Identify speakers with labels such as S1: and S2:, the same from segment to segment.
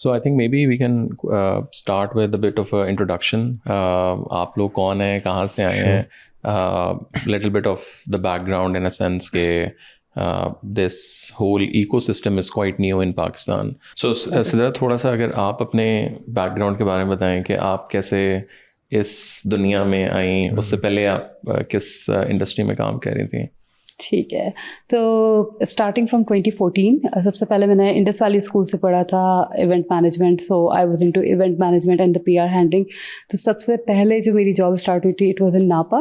S1: So I think maybe we can start with a bit of an introduction. आप लोग कौन हैं, कहाँ से आए हैं, little bit of the background in a sense के this whole ecosystem is quite new in Pakistan. So Sidra, थोड़ा सा अगर आप अपने background के बारे में बताएं कि आप कैसे इस दुनिया में आई, उससे पहले आप किस इंडस्ट्री में काम कर रही थी?
S2: ठीक है, तो स्टार्टिंग फ्रॉम 2014 सबसे पहले मैंने इंडस वैली स्कूल से पढ़ा था event management. So I was into event management and the PR handling. तो सबसे पहले जो मेरी जॉब स्टार्ट हुई थी इट वाज इन नापा.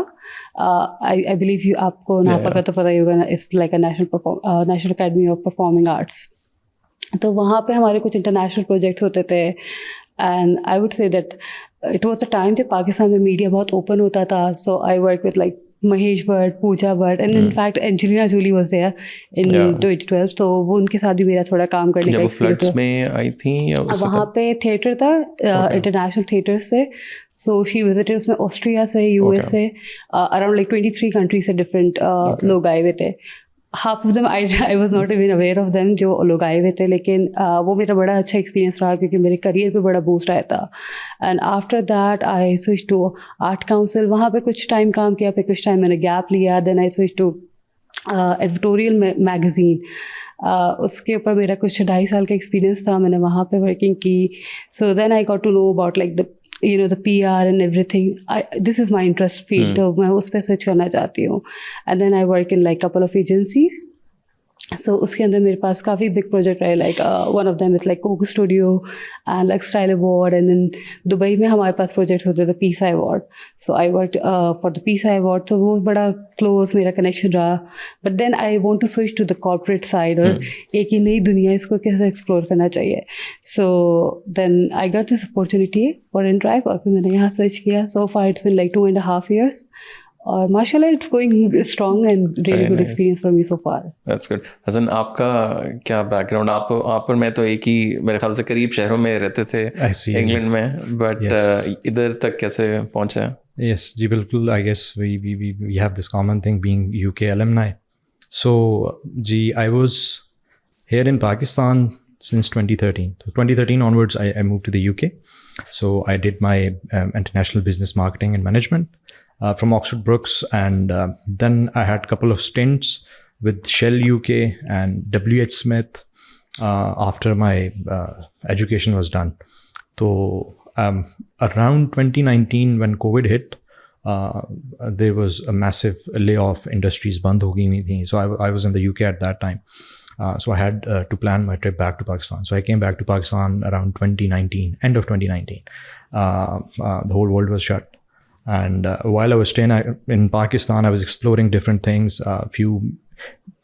S2: आई बिलीव आपको नापा का तो पता ही होगा, it's like a national academy of performing arts. तो वहाँ पे हमारे कुछ इंटरनेशनल प्रोजेक्ट्स होते थे. And I would say that it was a time जब पाकिस्तान में मीडिया बहुत ओपन होता था. So I work with like Mahesh Bhatt, Pooja Bhatt, and in fact Angelina Jolie was there in 2012. तो वो उनके साथ भी मेरा थोड़ा काम करने का
S1: एक्सपीरियंस है. में आई थी या
S2: वहाँ पे थिएटर था, इंटरनेशनल थिएटर से. सो शी विजिटेड, उसमें ऑस्ट्रिया से, यूएस से, अराउंड लाइक 23 कंट्री से डिफरेंट लोग आए हुए थे. Half of them I was not even aware of them जो लोग आए हुए थे. लेकिन वो मेरा बड़ा अच्छा एक्सपीरियंस रहा क्योंकि मेरे करियर पे बड़ा बूस्ट आया था. And after that I switch to art council. वहाँ पे कुछ टाइम काम किया, फिर कुछ टाइम मैंने गैप लिया. Then I switch to editorial magazine. उसके ऊपर मेरा कुछ 2.5 साल का एक्सपीरियंस था, मैंने वहाँ पे वर्किंग की. So then I got to know about like the the PR and everything. This is my interest field. तो मैं उस पर switch करना चाहती हूँ. And then I work in like couple of agencies. So उसके अंदर मेरे पास काफ़ी big project रहे. Like one of them is like Coke Studio and like Style Award. And then Dubai में हमारे पास projects होते थे PSI Award. So I worked for the PSI Award. तो वो बड़ा close मेरा connection रहा. But then I want to switch to the corporate side और एक ही नई दुनिया, इसको कैसे explore करना चाहिए. So then I got this opportunity for InDrive और फिर मैंने यहाँ switch किया. So far it's been like 2.5 years. और माशाल्लाह it's going strong and really good experience for me so far.
S1: That's good. Hasan, आपका क्या बैकग्राउंड? आप और मैं तो एक ही मेरे ख्याल से करीब शहरों में रहते थे इंग्लैंड में, बट इधर तक कैसे पहुंचे?
S3: यस जी, बिल्कुल. I guess we have this common thing being UK alumni. So जी, I was here in Pakistan since 2013. So 2013 onwards, I moved to the UK. So I did my international business marketing and management from Oxford Brookes, and then I had a couple of stints with Shell UK and WH Smith after my education was done. So around 2019 when COVID hit, there was a massive layoff. Industries band ho gayi thi. So I was in the UK at that time. So I had to plan my trip back to Pakistan. So I came back to Pakistan around 2019, end of 2019. The whole world was shut. And while I was staying in Pakistan, I was exploring different things.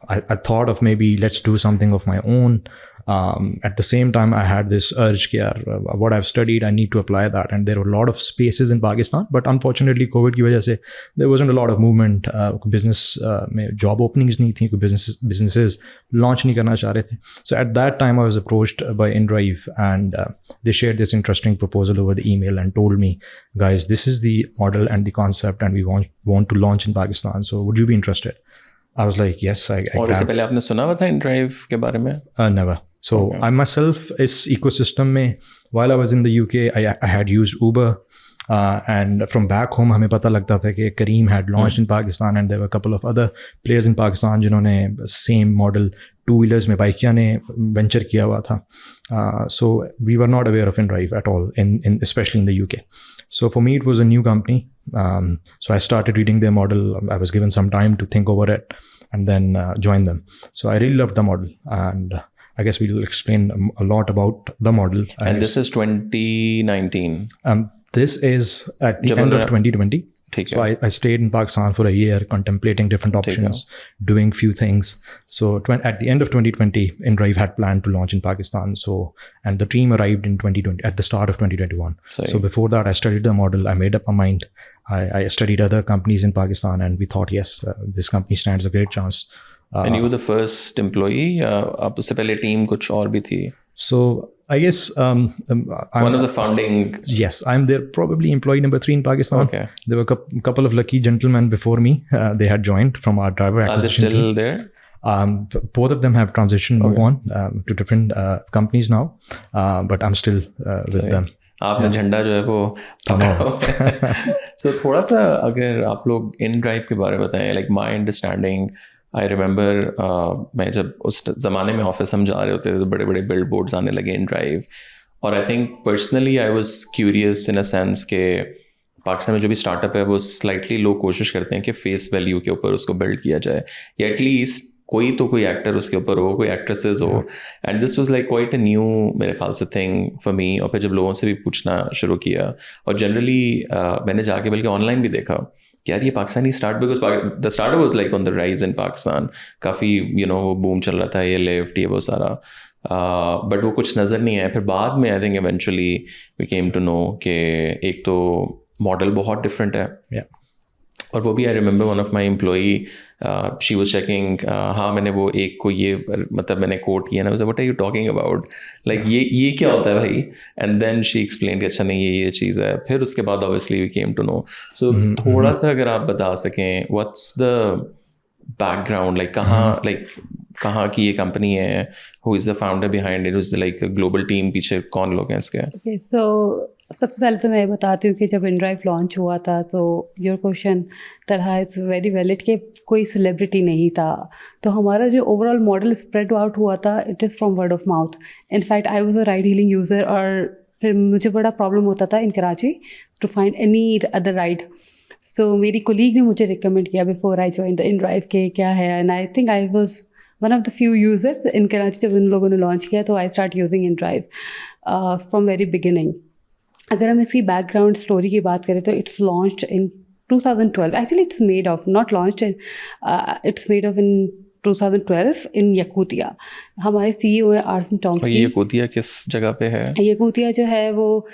S3: I thought of maybe let's do something of my own. At the same time, I had this urge that what I've studied, I need to apply that. And there were a lot of spaces in Pakistan, but unfortunately, COVID की वजह से there wasn't a lot of movement. Business में job openings नहीं थी, businesses launch नहीं करना चाह रहे थे. So at that time, I was approached by InDrive, and they shared this interesting proposal over the email and told me, guys, this is the model and the concept, and we want to launch in Pakistan. So would you be interested? I was like, yes.
S1: और इससे पहले आपने सुना हुआ था InDrive के बारे में?
S3: Never. So I myself, इस ecosystem में, while I was in the UK, I had used Uber, and from back home हमें पता लगता था कि Careem had launched in Pakistan, and there were a couple of other players in Pakistan जिन्होंने same model two-wheelers में बाइकिया ने venture किया हुआ था. So we were not aware of InDrive at all, especially in the UK. So for me, it was a new company. So I started reading their model. I was given some time to think over it and then join them. So I really loved the model, and I guess we'll explain a lot about the model.
S1: And this is 2019?
S3: This is at the end of 2020. So I stayed in Pakistan for a year, contemplating different options, doing few things. So at the end of 2020, InDrive had planned to launch in Pakistan. So, and the team arrived in 2020, at the start of 2021. So before that, I studied the model. I made up my mind. I studied other companies in Pakistan, and we thought, yes, this company stands a great chance.
S1: And you were the first employee? आप उससे पहले team कुछ और भी थी?
S3: So I guess I'm
S1: one of the founding.
S3: Yes, I'm there, probably employee number 3 in Pakistan.
S1: Okay.
S3: There were a couple of lucky gentlemen before me. They had joined from our driver acquisition.
S1: Are they still there?
S3: Both of them have transitioned, move on to different companies now, but I'm still with them.
S1: आपने झंडा जो है वो so थोड़ा सा अगर आप लोग InDrive के बारे में बताएं, like my understanding, I remember मैं जब उस ज़माने में ऑफिस हम जा रहे होते थे तो बड़े बड़े बिल्ड बोर्ड्स आने लगे InDrive, और I think personally I was curious in a sense के पाकिस्तान में जो भी स्टार्टअप है वो स्लाइटली लोग कोशिश करते हैं कि फेस वैल्यू के ऊपर उसको बिल्ड किया जाए, या एटलीस्ट कोई एक्टर उसके ऊपर हो, कोई एक्ट्रेसेस हो, and this was like quite a new मेरे ख्याल से थिंग फॉर मी. और फिर जब लोगों से भी पूछना शुरू किया, और जनरली मैंने जाके बल्कि ऑनलाइन भी देखा कि यार ये Pakistani start, because the startup was like on the rise in Pakistan, काफ़ी वो बूम चल रहा था, ये लिफ्ट ये वो सारा, बट वो कुछ नज़र नहीं आया. फिर बाद में I think eventually we came to know कि एक तो मॉडल बहुत डिफरेंट है, और वो भी I remember one of my employee she was checking, हाँ मैंने वो एक को ये मतलब मैंने कोट किया ना, what are you talking about, like ये क्या होता है भाई, एंड देन शी एक्सप्लेन कि अच्छा नहीं ये चीज़ है. फिर उसके बाद obviously we came to know. So थोड़ा सा अगर आप बता सकें व्हाट्स द बैकग्राउंड, लाइक कहाँ की ये कंपनी है, who is the founder behind it, is like global team, पीछे कौन लोग हैं इसके?
S2: Okay, so सबसे पहले तो मैं बताती हूँ कि जब InDrive लॉन्च हुआ था, तो योर क्वेश्चन तरह इज़ वेरी वैलिड कि कोई सेलिब्रिटी नहीं था. तो हमारा जो ओवरऑल मॉडल स्प्रेड आउट हुआ था, it is from word of mouth. In fact I was a ride hailing user, और फिर मुझे बड़ा प्रॉब्लम होता था in Karachi to find any other ride. So मेरी कोलीग ने मुझे रिकमेंड किया before I join the InDrive के क्या है, and I think I was one of the few users in Karachi. जब इन लोगों ने लॉन्च किया तो I start using InDrive from very beginning. अगर हम इसकी बैकग्राउंड स्टोरी की बात करें तो it's launched in 2012. Actually it's made of, not launched, it's made of in 2012 in Yakutia. हमारे CEO है आर्सन टॉम्स्की.
S1: यकूतिया किस जगह पे है?
S2: यकूतिया जो है वो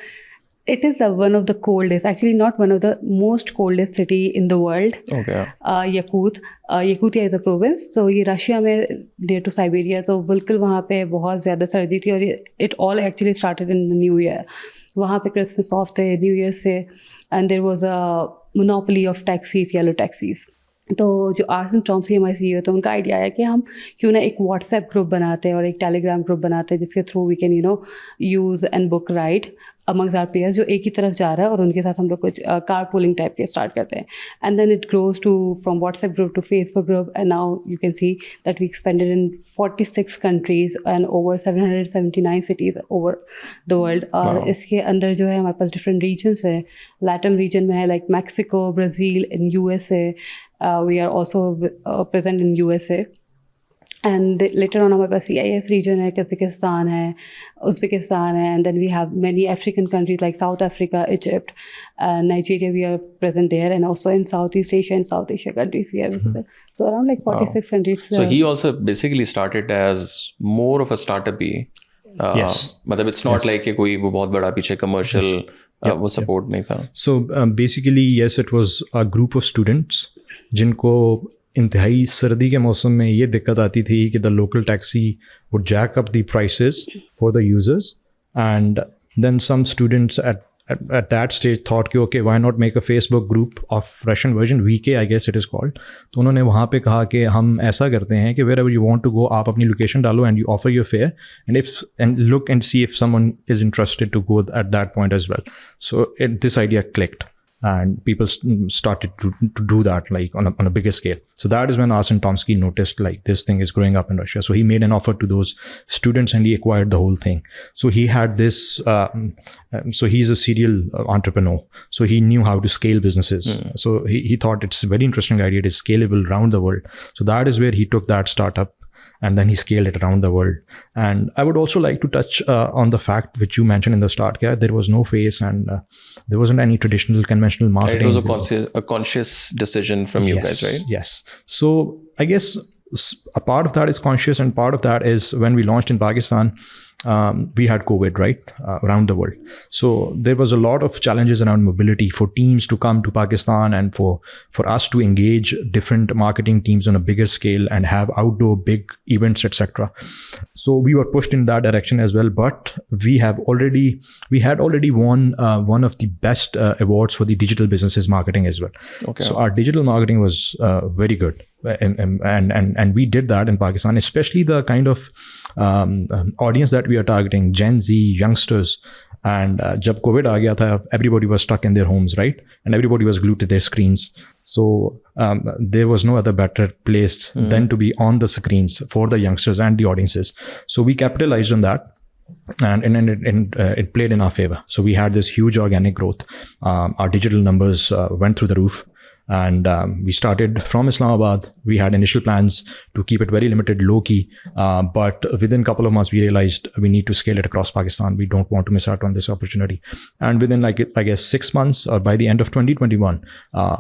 S2: it is one of the coldest, actually not one of the most coldest city in the world.
S1: Okay.
S2: Yakutia is a province, so ये रशिया में near to Siberia, तो बिल्कुल वहाँ पे बहुत ज़्यादा सर्दी थी, और it all actually started in the New Year. वहाँ पे क्रिसमस ऑफ थे, न्यू ईयर से, and there was a monopoly of taxis, yellow taxis. तो जो आर्सन टॉम्स्की हमारे CEO, तो उनका आइडिया आया कि हम क्यों ना एक व्हाट्सएप ग्रुप बनाते हैं और एक टेलीग्राम ग्रुप बनाते हैं, जिसके through we can use and book ride amongst our peers जो एक ही तरफ जा रहा है, और उनके साथ हम लोग कुछ कार पूलिंग टाइप के स्टार्ट करते हैं. And then it grows to from WhatsApp group to Facebook group, and now you can see that we expanded in 46 countries and over 779 cities over the world. और इसके अंदर जो है हमारे पास different regions है. लैटम रीजन में है like Mexico, Brazil, in USA. We are also present in USA. And later on हमारे पास CIS रीजन है, कज़ाकिस्तान है, उज़्बेकिस्तान है, and then we have many African countries like South Africa, Egypt, Nigeria. We are present there, and also in South East Asia and South Asia countries we are visible. So around like 46 countries.
S1: So he also basically started as more of a startup he.
S3: Yes.
S1: मतलब it's not like कि कोई वो बहुत बड़ा पीछे commercial वो support नहीं था.
S3: So basically yes, it was a group of students जिनको इंतहाई सर्दी के मौसम में ये दिक्कत आती थी कि the local taxi would jack up the prices for the users, and then some students at that stage thought कि okay, why not make a Facebook group of Russian version, VK I guess it is called. तो उन्होंने वहाँ पे कहा कि हम ऐसा करते हैं कि wherever you want to go आप अपनी location डालो and you offer your fare, and look and see if someone is interested to go at that point as well. So this idea clicked, and people started to do that like on a bigger scale. So that is when Arsen Tomsky noticed like this thing is growing up in Russia. So he made an offer to those students and he acquired the whole thing. So he had this, so he's a serial entrepreneur. So he knew how to scale businesses. So he thought it's a very interesting idea. It is scalable around the world. So that is where he took that startup, and then he scaled it around the world. And I would also like to touch on the fact which you mentioned in the start, there was no face, and there wasn't any traditional conventional marketing.
S1: It was a conscious decision from you guys, right?
S3: Yes. So I guess a part of that is conscious, and part of that is when we launched in Pakistan, we had COVID, right, around the world. So there was a lot of challenges around mobility for teams to come to Pakistan and for us to engage different marketing teams on a bigger scale and have outdoor big events, etc. So we were pushed in that direction as well. But we had already won one of the best awards for the digital businesses marketing as well.
S1: Okay.
S3: So our digital marketing was very good. And we did that in Pakistan, especially the kind of audience that we are targeting, Gen Z, youngsters. And jab COVID aa gaya tha, everybody was stuck in their homes, right? And everybody was glued to their screens. So there was no other better place than to be on the screens for the youngsters and the audiences. So we capitalized on that. And it played in our favor. So we had this huge organic growth. Our digital numbers went through the roof. And we started from Islamabad. We had initial plans to keep it very limited, low key. But within a couple of months, we realized we need to scale it across Pakistan. We don't want to miss out on this opportunity. And within I guess 6 months, or by the end of 2021,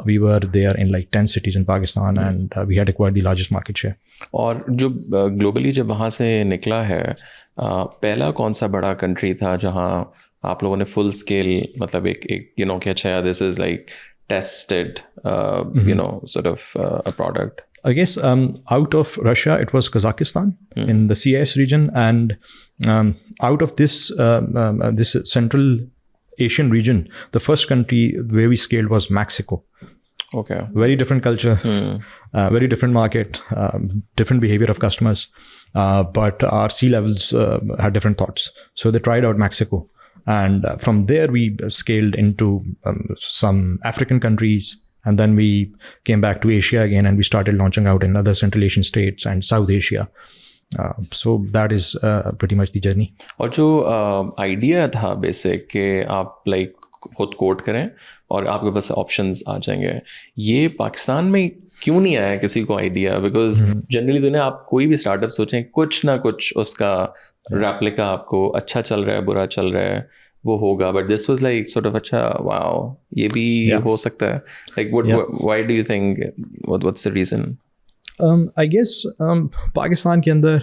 S3: we were there in like 10 cities in Pakistan, and we had acquired the largest market share.
S1: और जो globally जब वहाँ से निकला है, पहला कौन सा बड़ा कंट्री था जहाँ आप लोगों ने फुल स्केल मतलब एक you know कि अच्छा this is like tested, you know, sort of a product?
S3: I guess out of Russia, it was Kazakhstan in the CIS region, and out of this this Central Asian region, the first country where we scaled was Mexico.
S1: Okay.
S3: Very different culture, very different market, different behavior of customers, but our C-levels had different thoughts. So they tried out Mexico. And from there, we scaled into some African countries. And then we came back to Asia again, and we started launching out in other Central Asian states and South Asia. So that is pretty much the journey.
S1: और जो idea था basic कि आप like खुद code करें और आपके पास options आ जाएंगे, ये पाकिस्तान में क्यों नहीं आया किसी को आइडिया? बिकॉज जनरली दुनिया आप कोई भी स्टार्टअप सोचें, कुछ ना कुछ उसका रेप्लिका आपको अच्छा चल रहा है, बुरा चल रहा है, वो होगा. But this was like sort of अच्छा, वाओ, ये भी हो सकता है. Like why do you think, what's the reason?
S3: I guess Pakistan के अंदर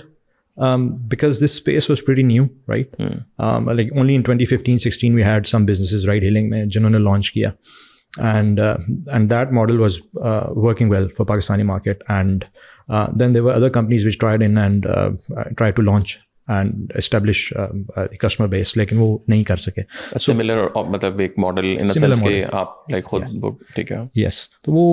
S3: because this space was pretty new, right? Like only in 2015-16 we had some businesses ride hailing में जिन्होंने launch किया, and that model was working well for Pakistani market, and then there were other companies which tried in and tried to launch and establish the customer base, लेकिन वो नहीं कर सके.
S1: Similar मतलब एक model in a sense कि आप like खुद वो ठीक है.
S3: Yes, तो वो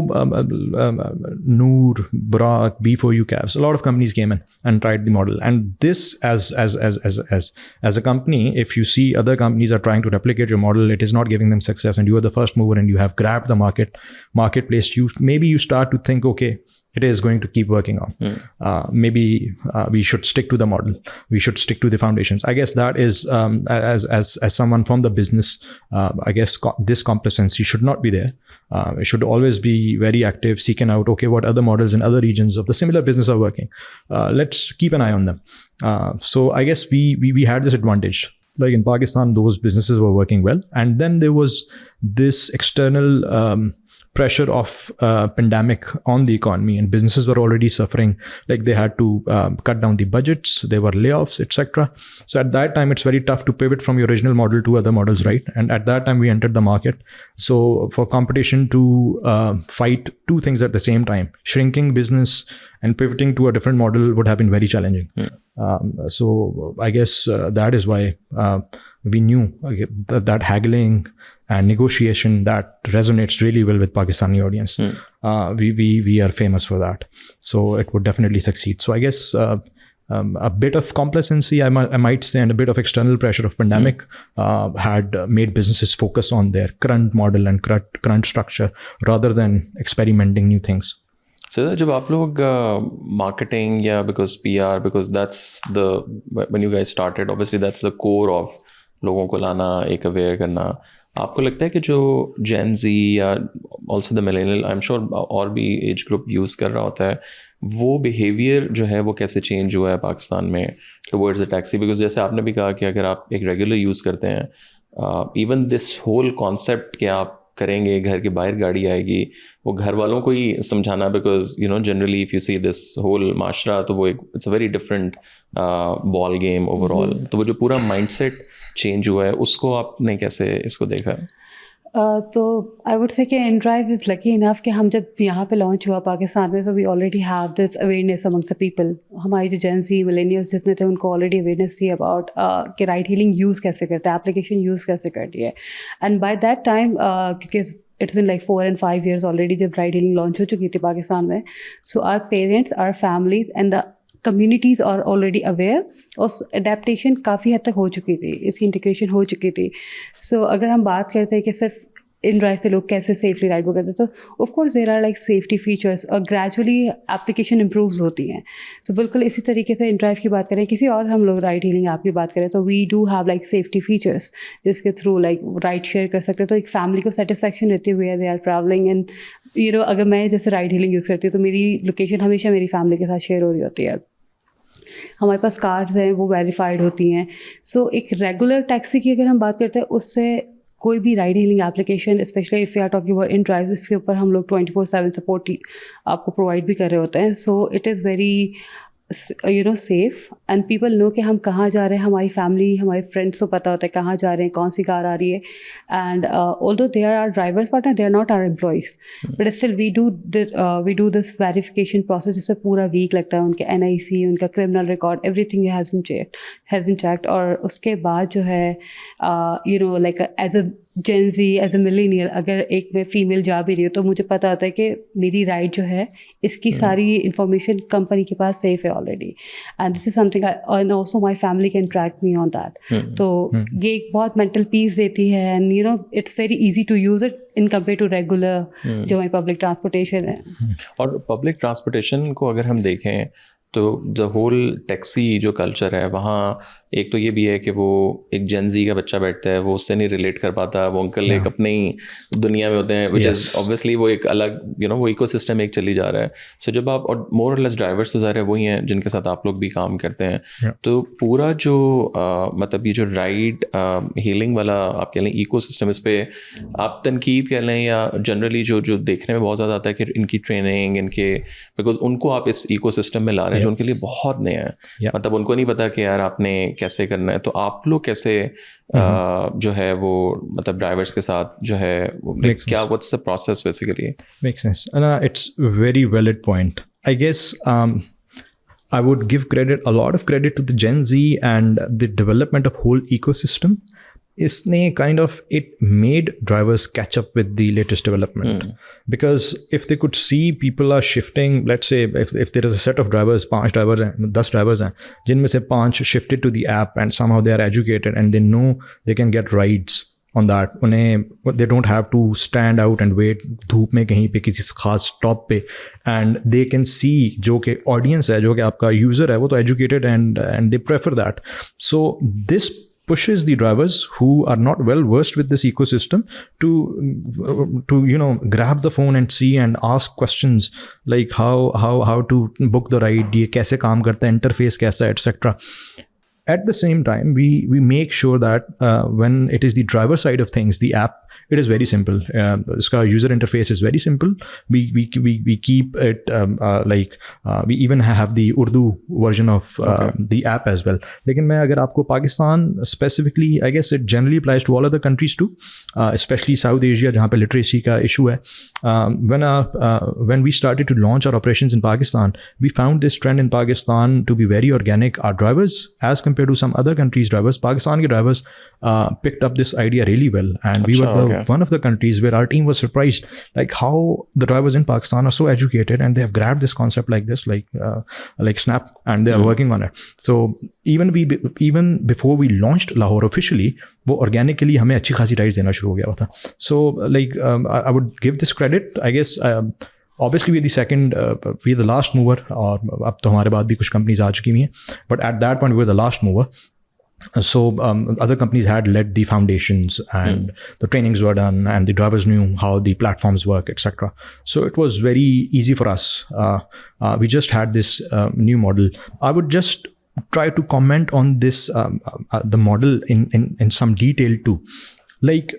S3: Noor, Burak, B4U Cabs, a lot of companies came in and tried the model. And this as a company, if you see other companies are trying to replicate your model, it is not giving them success, and you are the first mover and you have grabbed the marketplace. Maybe you start to think, okay, it is going to keep working on. Maybe we should stick to the model. We should stick to the foundations. I guess that is, as someone from the business, I guess this complacency should not be there. It should always be very active, seeking out, okay, what other models in other regions of the similar business are working. Let's keep an eye on them. So I guess we had this advantage. Like in Pakistan, those businesses were working well. And then there was this external pressure of pandemic on the economy, and businesses were already suffering. Like they had to cut down the budgets, there were layoffs, etc. So at that time, it's very tough to pivot from your original model to other models, right? And at that time, we entered the market. So for competition to fight two things at the same time, shrinking business and pivoting to a different model would have been very challenging. So I guess that is why we knew that haggling and negotiation that resonates really well with Pakistani audience. We are famous for that, so it would definitely succeed. So I guess a bit of complacency, I might say, and a bit of external pressure of pandemic had made businesses focus on their current model and current structure rather than experimenting new things.
S1: So जब आप लोग marketing या because PR, because that's the when you guys started, obviously that's the core of लोगों को लाना, एक aware करना. आपको लगता है कि जो Gen Z या also the millennial, I'm sure और भी एज ग्रुप यूज़ कर रहा होता है, वो बिहेवियर जो है वो कैसे चेंज हुआ है पाकिस्तान में टुवर्ड्स द टैक्सी? बिकॉज जैसे आपने भी कहा कि अगर आप एक रेगुलर यूज़ करते हैं, इवन दिस होल कॉन्सेप्ट कि आप करेंगे, घर के बाहर गाड़ी आएगी, वो घर वालों को ही समझाना, because you know generally if you see this whole माशरा, तो वो एक it's a very different ball game overall. तो वो जो पूरा माइंडसेट चेंज हुआ है, उसको आपने कैसे इसको देखा?
S2: तो आई वुड से कि InDrive इज़ लकी इनफ कि हम जब यहाँ पे लॉन्च हुआ पाकिस्तान में, so we already have this awareness amongst the people. हमारी जो जेन ज़ी मिलेनियल्स जितने थे उनको ऑलरेडी अवेयरनेस थी अबाउट कि राइड हीलिंग यूज़ कैसे करते हैं, एप्लीकेशन यूज़ कैसे करती है. एंड बाय दैट टाइम क्योंकि it's been like 4 and 5 years already जब राइड हीलिंग लॉन्च हो चुकी थी पाकिस्तान में, so our parents, our families and the communities are already aware. और एडेप्टेशन काफ़ी हद तक हो चुकी थी, इसकी इंटीग्रेशन हो चुकी थी. सो अगर हम बात करते हैं कि सिर्फ InDrive पे लोग कैसे सेफली राइड करते हैं, तो of course there are like safety features और ग्रेजुअली एप्लीकेशन इम्प्रूव्स होती हैं. तो बिल्कुल इसी तरीके से InDrive की बात करें, किसी और हम लोग राइड हीलिंग ऐप की बात करें, तो we do have like safety features जिसके थ्रू लाइक राइड शेयर कर सकते हैं. तो एक फैमिली को सेटिस्फेक्शन रहती है where they are travelling. And you know अगर मैं जैसे राइड हीलिंग यूज़ करती हूँ तो मेरी लोकेशन हमेशा मेरी फैमिली के साथ शेयर हो रही होती है. हमारे पास कार्स हैं, वो वेरीफाइड होती हैं. सो एक रेगुलर टैक्सी की अगर हम बात करते हैं, उससे कोई भी ride hailing application, specially if you are talking about InDrive, इसके ऊपर हम लोग 24/7 सपोर्ट आपको प्रोवाइड भी कर रहे होते हैं. So it is very you know safe and people know कि हम कहाँ जा रहे हैं. हमारी फैमिली, हमारे फ्रेंड्स को पता होता है कहाँ जा रहे हैं, कौन सी कार आ रही है. And although they are our drivers partner, they are not our employees, but still we do this verification process जिसमें पूरा वीक लगता है. उनके NIC, उनका criminal record, everything has been checked. और उसके बाद जो है you know like as a Gen, as a millennial, अगर एक मैं फ़ीमेल जा भी रही हूँ तो मुझे पता होता है कि मेरी राइड जो है इसकी सारी इंफॉर्मेशन कंपनी के पास सेफ है already. And this is something and also my family can track me on that. तो ये एक बहुत मेंटल पीस देती है. And you know it's very easy to use it in compare to regular जो हमारी पब्लिक ट्रांसपोर्टेशन है.
S1: और पब्लिक ट्रांसपोर्टेशन को अगर हम देखें तो द होल टैक्सी जो कल्चर है वहाँ, एक तो ये भी है कि वो एक जेन ज़ी का बच्चा बैठता है, वो उससे नहीं रिलेट कर पाता. वो अंकल एक अपने ही दुनिया में होते हैं, विच इज़ ऑब्वियसली वो एक अलग यू नो वो इकोसिस्टम एक चली जा रहा है. सो जब आप, और मोर और लेस ड्राइवर्स तो ज़ाहिर है वही हैं जिनके साथ आप लोग भी काम करते हैं. तो पूरा जो मतलब ये जो राइड हीलिंग वाला आप कह लें इकोसिस्टम, इस पर आप तनकीद कह लें या जनरली जो देखने में बहुत ज़्यादा आता है कि इनकी ट्रेनिंग, इनके बिकॉज उनको आप इस इकोसिस्टम में ला रहे हैं जो उनके लिए बहुत नया है. मतलब उनको नहीं पता कि यार आपने कैसे करना है. तो आप लोग कैसे जो है वो मतलब ड्राइवर्स के साथ जो है क्या, what's the process basically?
S3: Makes sense. It's a very valid point. I guess I would give a lot of credit to the Gen Z and the development of whole ecosystem. Isne kind of, it made drivers catch up with the latest development. Because if they could see people are shifting, let's say if there is a set of drivers, 5 drivers hain, 10 drivers hain, jinme se 5 shifted to the app and somehow they are educated and they know they can get rides on that. They don't have to stand out and wait धूप में कहीं पे किसी खास stop पे, and they can see जो कि audience है, जो कि आपका यूज़र है, वो तो educated and they prefer that. So this pushes the drivers who are not well versed with this ecosystem to you know grab the phone and see and ask questions like how to book the ride, ये कैसे काम करता है, interface कैसा है, etc. At the same time, we make sure that when it is the driver side of things, the app, it is very simple. Iska user interface is very simple. We keep it like we even have the Urdu version of the app as well. लेकिन मैं अगर आपको Pakistan specifically, I guess it generally applies to all other countries too, especially South Asia जहाँ पे literacy का issue है. When we started to launch our operations in Pakistan, we found this trend in Pakistan to be very organic. Our drivers, as compared to some other countries' drivers, Pakistan ke drivers picked up this idea really well, and we were one of the countries where our team was surprised, like how the drivers in Pakistan are so educated and they have grabbed this concept like this, like Snap, and they are working on it. So even before we launched Lahore officially, वो organically हमें अच्छी खासी rides देना शुरू हो गया था. So like I would give this credit, I guess. Obviously we are the second, we are the last mover, और अब तो हमारे बाद भी कुछ companies आ चुकी हुई हैं, but at that point we were the last mover. So other companies had led the foundations and the trainings were done and the drivers knew how the platforms work, etc. So it was very easy for us. We just had this new model. I would just try to comment on this the model in some detail too. Like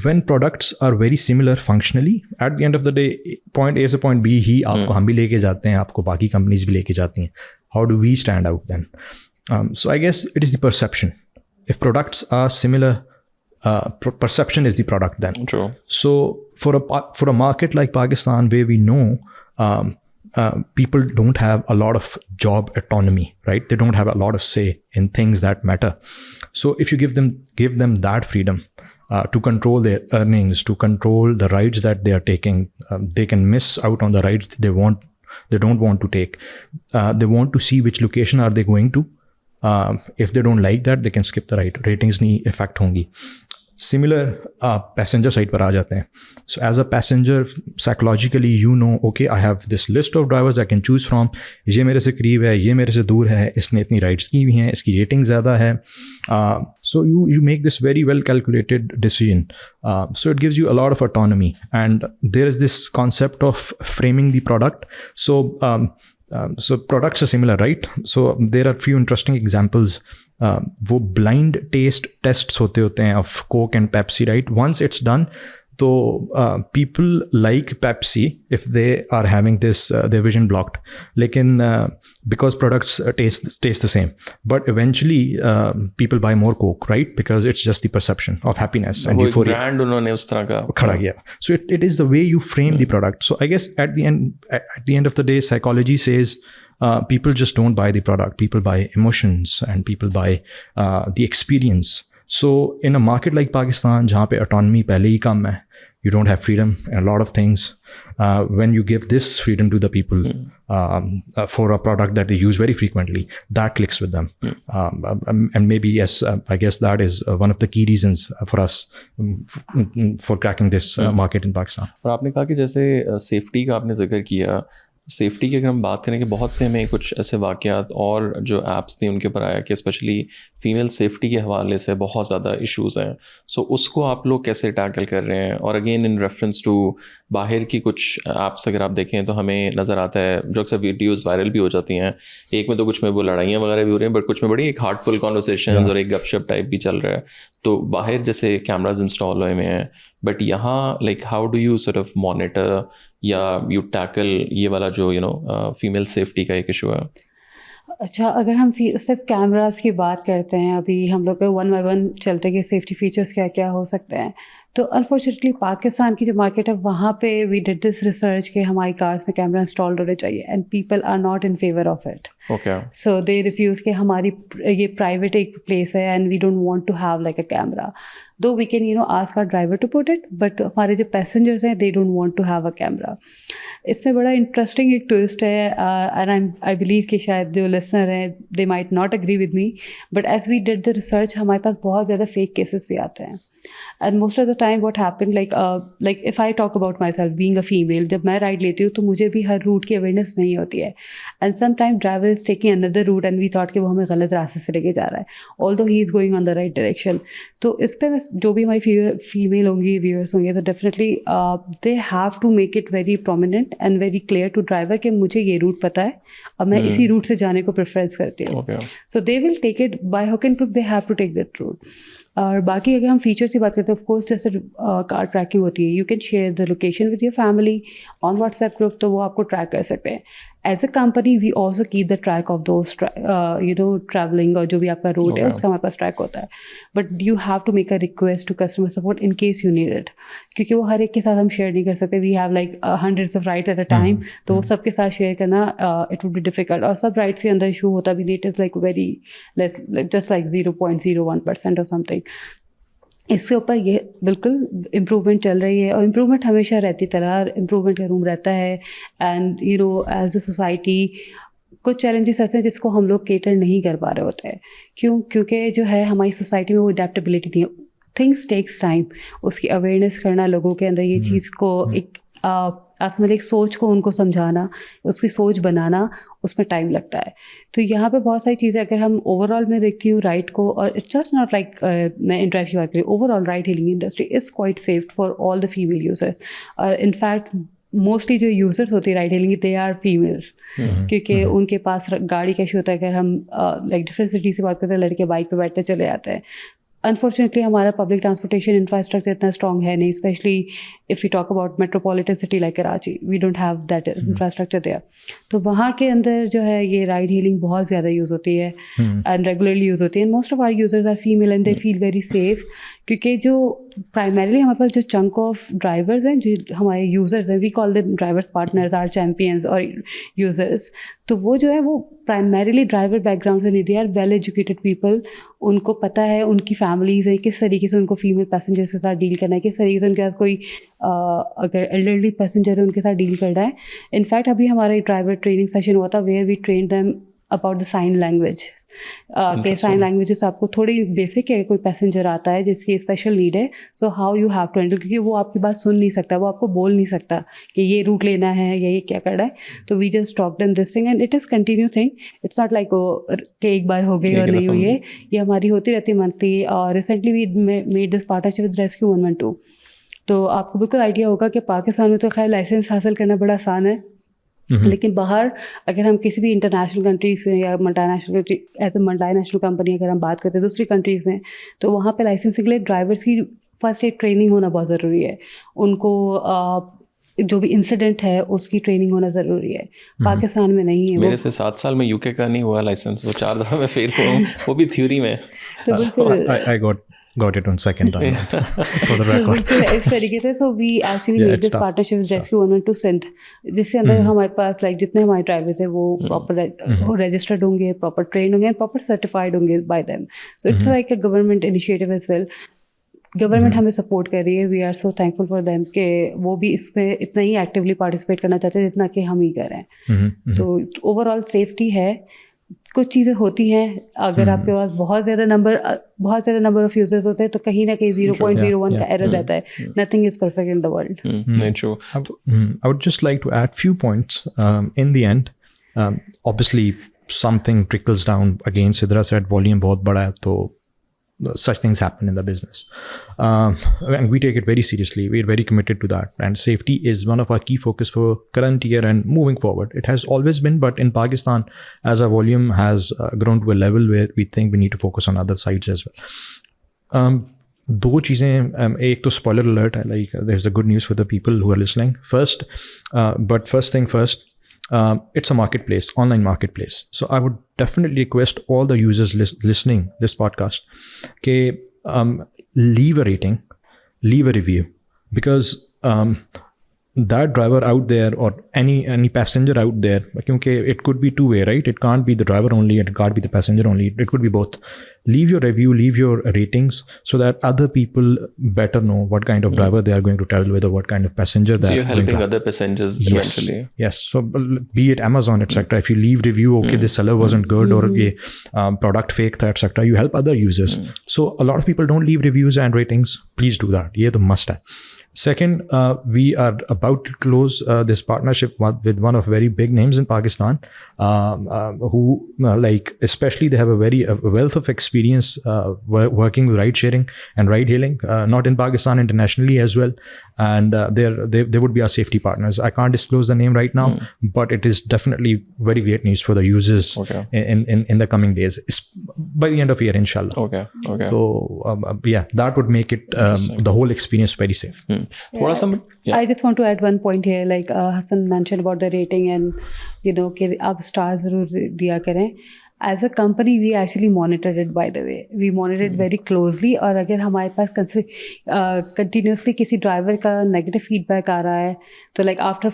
S3: when products are very similar functionally, at the end of the day, point A से point B ही आपको हम भी लेके जाते हैं, आपको बाकी companies भी लेके जाती हैं. How do we stand out then? So I guess it is the perception. If products are similar, perception is the product then.
S1: True.
S3: So for a market like Pakistan, where we know people don't have a lot of job autonomy, right? They don't have a lot of say in things that matter. So if you give them that freedom to control their earnings, to control the rides that they are taking, they can miss out on the rides they don't want to take. They want to see which location are they going to. If they don't like that, they can skip the ride. Ratings नहीं affect होंगी. Similar passenger side पर आ जाते हैं. So as a passenger, psychologically you know, okay, I have this list of drivers I can choose from. ये मेरे से करीब है, ये मेरे से दूर है, इसने इतनी rides की हुई हैं, इसकी rating ज़्यादा है. So you make this very well calculated decision. So it gives you a lot of autonomy. And there is this concept of framing the product. So products are similar, right? So there are few interesting examples. वो blind taste tests होते हैं of Coke and Pepsi, right? Once it's done, so people like Pepsi if they are having this their vision blocked. लेकिन because products taste the same, but eventually people buy more Coke, right? Because it's just the perception of happiness and euphoria.
S1: Brand उन्होंने उस तरह का
S3: खड़ा किया. So it is the way you frame the product. So I guess at the end of the day, psychology says people just don't buy the product. People buy emotions and people buy the experience. So in a market like Pakistan, जहाँ पे autonomy पहले ही कम है, you don't have freedom in a lot of things. When you give this freedom to the people for a product that they use very frequently, that clicks with them. And maybe, yes, I guess that is one of the key reasons for us for cracking this market in Pakistan.
S1: और आपने कहा कि जैसे safety का आपने जिक्र किया, safety की अगर हम बात करें कि बहुत से हमें कुछ ऐसे वाक़यात और जो ऐप्स थी उनके ऊपर आया कि स्पेशली फीमेल सेफ्टी के हवाले से बहुत ज़्यादा इश्यूज़ हैं. सो उसको आप लोग कैसे टैकल कर रहे हैं? और अगेन इन रेफरेंस टू बाहर की कुछ ऐप्स अगर आप देखें तो हमें नज़र आता है जो अक्सर वीडियोज़ वायरल भी हो जाती हैं. एक में तो कुछ में वो लड़ाइयाँ वगैरह भी हो रही हैं, बट कुछ में बड़ी एक हार्टफुल कॉन्वर्सेशंस और एक गपशप टाइप भी चल रहा है. तो बाहर जैसे कैमराज इंस्टॉल हुए हैं, बट यहाँ like how do you sort of monitor या यू टैकल ये वाला जो फीमेल सेफ्टी का एक इशू है?
S2: अच्छा, अगर हम सिर्फ कैमरास की बात करते हैं, अभी हम लोग वन बाय वन चलते कि सेफ्टी फीचर्स क्या क्या हो सकते हैं, तो अनफॉर्चुनेटली पाकिस्तान की जो मार्केट है वहाँ पे वी डिड दिस रिसर्च कि हमारी कार्स में कैमरा इंस्टॉल्ड होने चाहिए and people are not in favour of it.
S1: Okay.
S2: So they refuse कि हमारी ये प्राइवेट एक प्लेस है and we don't want to have like a camera. Though we can ask our driver to put it, but हमारे जो passengers हैं they don't want to have a camera. इसमें बड़ा इंटरेस्टिंग एक ट्विस्ट है and I believe कि शायद जो लिसनर हैं they might not agree with me, but as we did the research हमारे पास बहुत ज़्यादा फेक केसेस भी आते हैं. And most of the time what happened, like if I talk about myself being a female, जब मैं राइड लेती हूँ तो मुझे भी हर रूट की अवेयरनेस नहीं होती है. And sometime driver is taking another route and we thought कि वो हमें गलत रास्ते से लेके जा रहा है, although he is going on the right direction. तो इस पर जो भी हमारी फीमेल होंगी, व्यूअर्स होंगे, तो definitely they have to make it very prominent and very clear to driver कि मुझे ये रूट पता है और मैं इसी रूट से जाने को प्रेफरेंस करती हूँ. So they will take it by hook and crook, they have to take that route. और बाकी अगर हम फीचर्स की बात करते हैं, ऑफ कोर्स जैसे कार ट्रैकिंग होती है, you can share the location with your family on WhatsApp group, तो वो आपको ट्रैक कर सकते हैं. As a company we also keep the track of those travelling, और जो भी आपका रूट है उसका हमारे पास ट्रैक होता है. But you have to make a request to customer support in case you need it, क्योंकि वो हर एक के साथ हम शेयर नहीं कर सकते. We have like hundreds of rides at a time, तो वो सबके साथ शेयर करना इट वुड बी डिफिकल्ट. और सब राइड्स के अंदर इशू होता भी नहीं, it is like very just like 0.01% और समथिंग. इसके ऊपर ये बिल्कुल इम्प्रूवमेंट चल रही है और इम्प्रूवमेंट हमेशा रहती, तरह इम्प्रूवमेंट का रूम रहता है. एंड एज अ सोसाइटी कुछ चैलेंजेस ऐसे हैं जिसको हम लोग केटर नहीं कर पा रहे होते हैं. क्योंकि जो है हमारी सोसाइटी में वो अडेप्टेबिलिटी नहीं है. थिंग्स टेक्स टाइम, उसकी अवेयरनेस करना लोगों के अंदर, ये चीज़ को एक आप समझ एक सोच को उनको समझाना, उसकी सोच बनाना, उसमें टाइम लगता है. तो यहाँ पे बहुत सारी चीज़ें अगर हम ओवरऑल में देखती हूँ राइड को, और इट्स जस्ट नॉट लाइक मैं InDrive की बात करी, overall ride hailing industry is quite safe for all the female users. और इनफैक्ट मोस्टली जो यूजर्स होती है ride hailing, they are females, क्योंकि उनके पास गाड़ी का इशू होता है. अगर हम लाइक डिफरेंट सिटी से बात करते हैं, लड़के बाइक पे बैठते चले जाते हैं, अनफॉर्चुनेटली हमारा पब्लिक ट्रांसपोर्टेशन इंफ्रास्ट्रक्चर इतना स्ट्रॉन्ग है नहीं, specially if you talk about metropolitan city like Karachi, we don't have that infrastructure there. तो वहाँ के अंदर जो है ये राइड हीलिंग बहुत ज़्यादा यूज़ होती है एंड रेगुलरली यूज़ होती है, and most of our users are female and they feel very safe, क्योंकि जो प्राइमरीली हमारे पास जो चंक ऑफ ड्राइवर्स हैं, जो हमारे यूज़र्स हैं, we call them drivers partners, our champions और यूज़र्स, तो वो जो है वो प्राइमरीली ड्राइवर बैकग्राउंड से नहीं, they are well educated people, उनको पता है उनकी फैमिलीज़ हैं, किस तरीके से उनको फीमेल पैसेंजर्स के साथ डील करना है, किस तरीके से उनके पास कोई अगर एल्डरली पैसेंजर है उनके साथ डील करना है। इनफैक्ट अभी हमारा ड्राइवर ट्रेनिंग सेशन हुआ था where we train them about the sign language, के साइन लैंग्वेजेस आपको थोड़ी बेसिक है, कोई पैसेंजर आता है जिसकी स्पेशल नीड है, so how you have to handle, क्योंकि वो आपकी बात सुन नहीं सकता, वो आपको बोल नहीं सकता कि ये रूट लेना है या ये क्या करना है। तो we just talk them this thing and it is continue thing, it's not like कि एक बार हो गई और नहीं हुई है, ये हमारी होती रहती है मंथली। और recently we made this partnership with rescue 112। तो आपको बिल्कुल आइडिया होगा कि पाकिस्तान में तो खैर लाइसेंस हासिल करना बड़ा आसान है, लेकिन बाहर अगर हम किसी भी इंटरनेशनल कंट्रीज से या multinational country as a multinational company अगर हम बात करते हैं दूसरी कंट्रीज़ में, तो वहाँ पे लाइसेंसिंग के लिए ड्राइवर्स की फर्स्ट एड ट्रेनिंग होना बहुत ज़रूरी है, उनको जो भी इंसिडेंट है उसकी ट्रेनिंग होना ज़रूरी है। पाकिस्तान में नहीं है।
S1: मेरे से 7 साल में यूके का नहीं हुआ लाइसेंस, वो 4 दफ़ा मैं फेल हुआ हूँ, वो भी थ्योरी में।
S2: तो बिल्कुल
S3: got it on second time for the record.
S2: इस तरीके से so we actually made this partnership with Rescue 112 Sindh, जिसके अंदर हमारे पास लाइक जितने हमारे ड्राइवर्स हैं वो प्रॉपर रजिस्टर्ड होंगे, प्रॉपर ट्रेन होंगे, प्रॉपर सर्टिफाइड होंगे by them. So it's like a government initiative as well. Government हमें सपोर्ट कर रही है, we are so thankful for them कि वो भी इसमें इतना ही एक्टिवली पार्टिसिपेट करना चाहते हैं जितना कि हम ही कर रहे हैं। तो ओवरऑल सेफ्टी है। कुछ चीज़ें होती हैं, अगर आपके पास बहुत ज़्यादा नंबर ऑफ यूजर्स होते हैं तो कहीं ना कहीं 0.01 का एरर रहता है। Nothing is perfect in the world.
S1: True.
S3: I would just like to add few points. In the end, obviously something trickles down. Again, Sidra said volume बहुत बड़ा है, तो such things happen in the business, and we take it very seriously. We're very committed to that, and safety is one of our key focus for current year and moving forward. It has always been, but in Pakistan, as our volume has grown to a level where we think we need to focus on other sides as well. दो चीज़ें, एक तो spoiler alert है, like there's a good news for the people who are listening. First thing first, it's a marketplace, online marketplace. So I would definitely request all the users listening this podcast, leave a rating, leave a review, because that driver out there or any passenger out there, because it could be two way, right? It can't be the driver only, it can't be the passenger only, it could be both. Leave your review, leave your ratings, so that other people better know what kind of driver they are going to travel with or what kind of passenger they are
S1: you're helping other passengers eventually.
S3: Yes, so be it Amazon etc, if you leave review, okay, this seller wasn't good or product fake tha etc, you help other users. So a lot of people don't leave reviews and ratings. Please do that. Ye to must hai. Second, we are about to close this partnership with one of very big names in Pakistan, who like especially they have a wealth of experience working with ride sharing and ride hailing, not in Pakistan, internationally as well, and they would be our safety partners. I can't disclose the name right now, but it is definitely very great news for the users in the coming days, by the end of year, inshallah.
S1: Okay.
S3: So yeah, that would make it the whole experience very safe.
S2: I just want to add one point here, like Hasan mentioned about the rating and कि आप star ज़रूर दिया करें. As a company, we actually monitored it, by the way. We monitored very closely, और अगर हमारे पास continuously किसी driver का नेगेटिव फीडबैक आ रहा है तो like after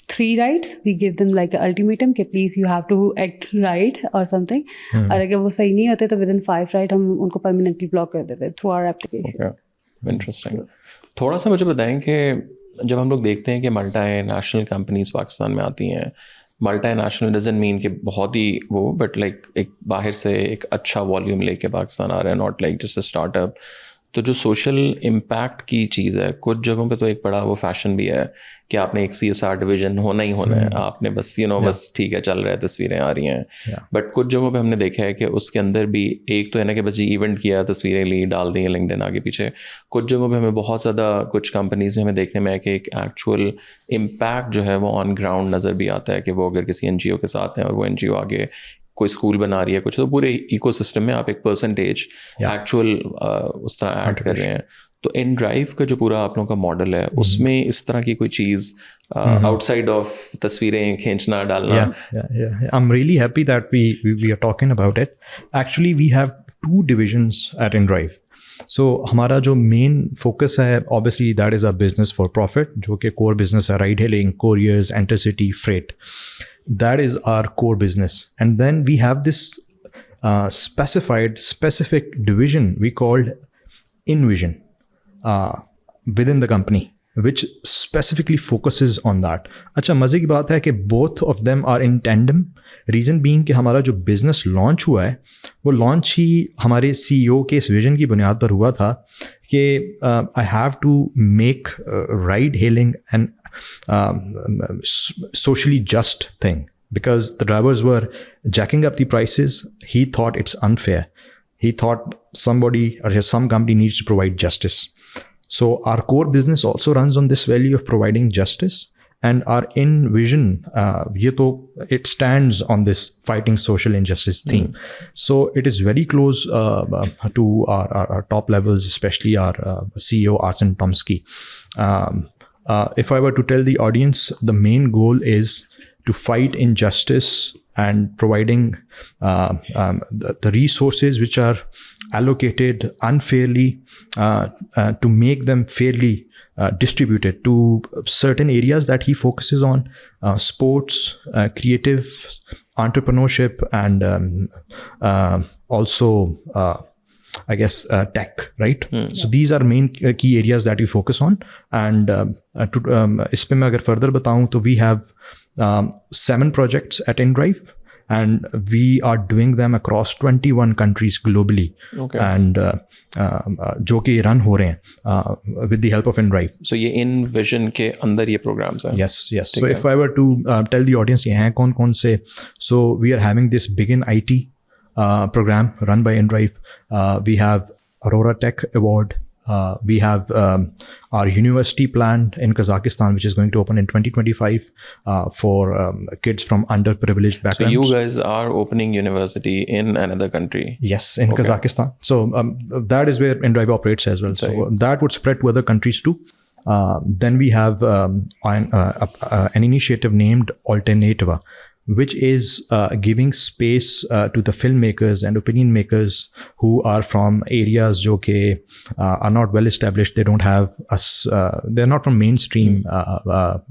S2: 3 rides we give them like an ultimatum कि please you have to act right or something. और अगर वो सही नहीं होते तो within 5 ride हम उनको permanently block कर देते through our application.
S1: Okay. Interesting. थोड़ा सा मुझे बताएं कि जब हम लोग देखते हैं कि मल्टी नेशनल कंपनीज पाकिस्तान में आती हैं, मल्टी नेशनल डजंट मीन कि बहुत ही वो, बट लाइक एक बाहर से एक अच्छा वॉल्यूम लेके पाकिस्तान आ रहा है, not like just a startup. तो जो सोशल इम्पैक्ट की चीज़ है, कुछ जगहों पे तो एक बड़ा वो फैशन भी है कि आपने एक CSR डिवीजन होना ही होना है, आपने बस बस ठीक है चल रहा है, तस्वीरें आ रही हैं. बट कुछ जगहों पे हमने देखा है कि उसके अंदर भी एक तो है ना कि बस जी इवेंट किया, तस्वीरें ली, डाल दी लिंक्डइन आगे पीछे. कुछ जगहों पे हमें बहुत ज़्यादा, कुछ कंपनीज में हमें देखने में है कि एक एक्चुअल इम्पैक्ट जो है वो ऑन ग्राउंड नज़र भी आता है कि वो अगर किसी NGO के साथ हैं और वो NGO आगे कोई स्कूल बना रही है कुछ, तो पूरे इकोसिस्टम में आप एक परसेंटेज एक्चुअल उस तरह ऐड कर रहे हैं. तो InDrive का जो पूरा आप लोगों का मॉडल है उसमें इस तरह की कोई चीज़ आउटसाइड ऑफ तस्वीरें खींचना डालना.
S3: I'm really happy that we are talking about it. Actually, we have 2 divisions at InDrive. So हमारा जो मेन फोकस है, obviously that is our business for profit, जो कि core business है, ride hailing, couriers, intercity, freight. That is our core business. And then we have this specific division we called InVision within the company, which specifically focuses on that. अच्छा, मज़े की बात है कि both of them are in tandem. Reason being कि हमारा जो business launch हुआ है वो launch ही हमारे CEO के इस vision की बुनियाद पर हुआ था कि I have to make ride hailing an socially just thing, because the drivers were jacking up the prices. He thought it's unfair. He thought somebody or some company needs to provide justice. So our core business also runs on this value of providing justice, and our InVision, it stands on this fighting social injustice theme. So it is very close to our top levels, especially our CEO Arsen Tomsky. If I were to tell the audience, the main goal is to fight injustice and providing the resources which are allocated unfairly to make them fairly distributed to certain areas that he focuses on: sports, creative, entrepreneurship, and also I guess tech, right? So these are main key areas that we focus on. And इस पे मैं अगर further बताऊं तो we have 7 projects at InDrive, and we are doing them across 21 countries globally.
S1: Okay.
S3: And जो कि run हो रहे हैं with the help of InDrive.
S1: So ये InVision के अंदर ये programs हैं.
S3: Yes. So if I were to tell the audience ये हैं कौन से, so we are having this Begin IT program run by InDrive. We have Aurora Tech Award. We have our university planned in Kazakhstan, which is going to open in 2025 for kids from underprivileged backgrounds.
S1: So you guys are opening university in another country?
S3: Yes, in Kazakhstan. So that is where InDrive operates as well. So that would spread to other countries too. Then we have an initiative named Alternativa, which is giving space to the filmmakers and opinion makers who are from areas जो के are not well established. They don't have they're not from mainstream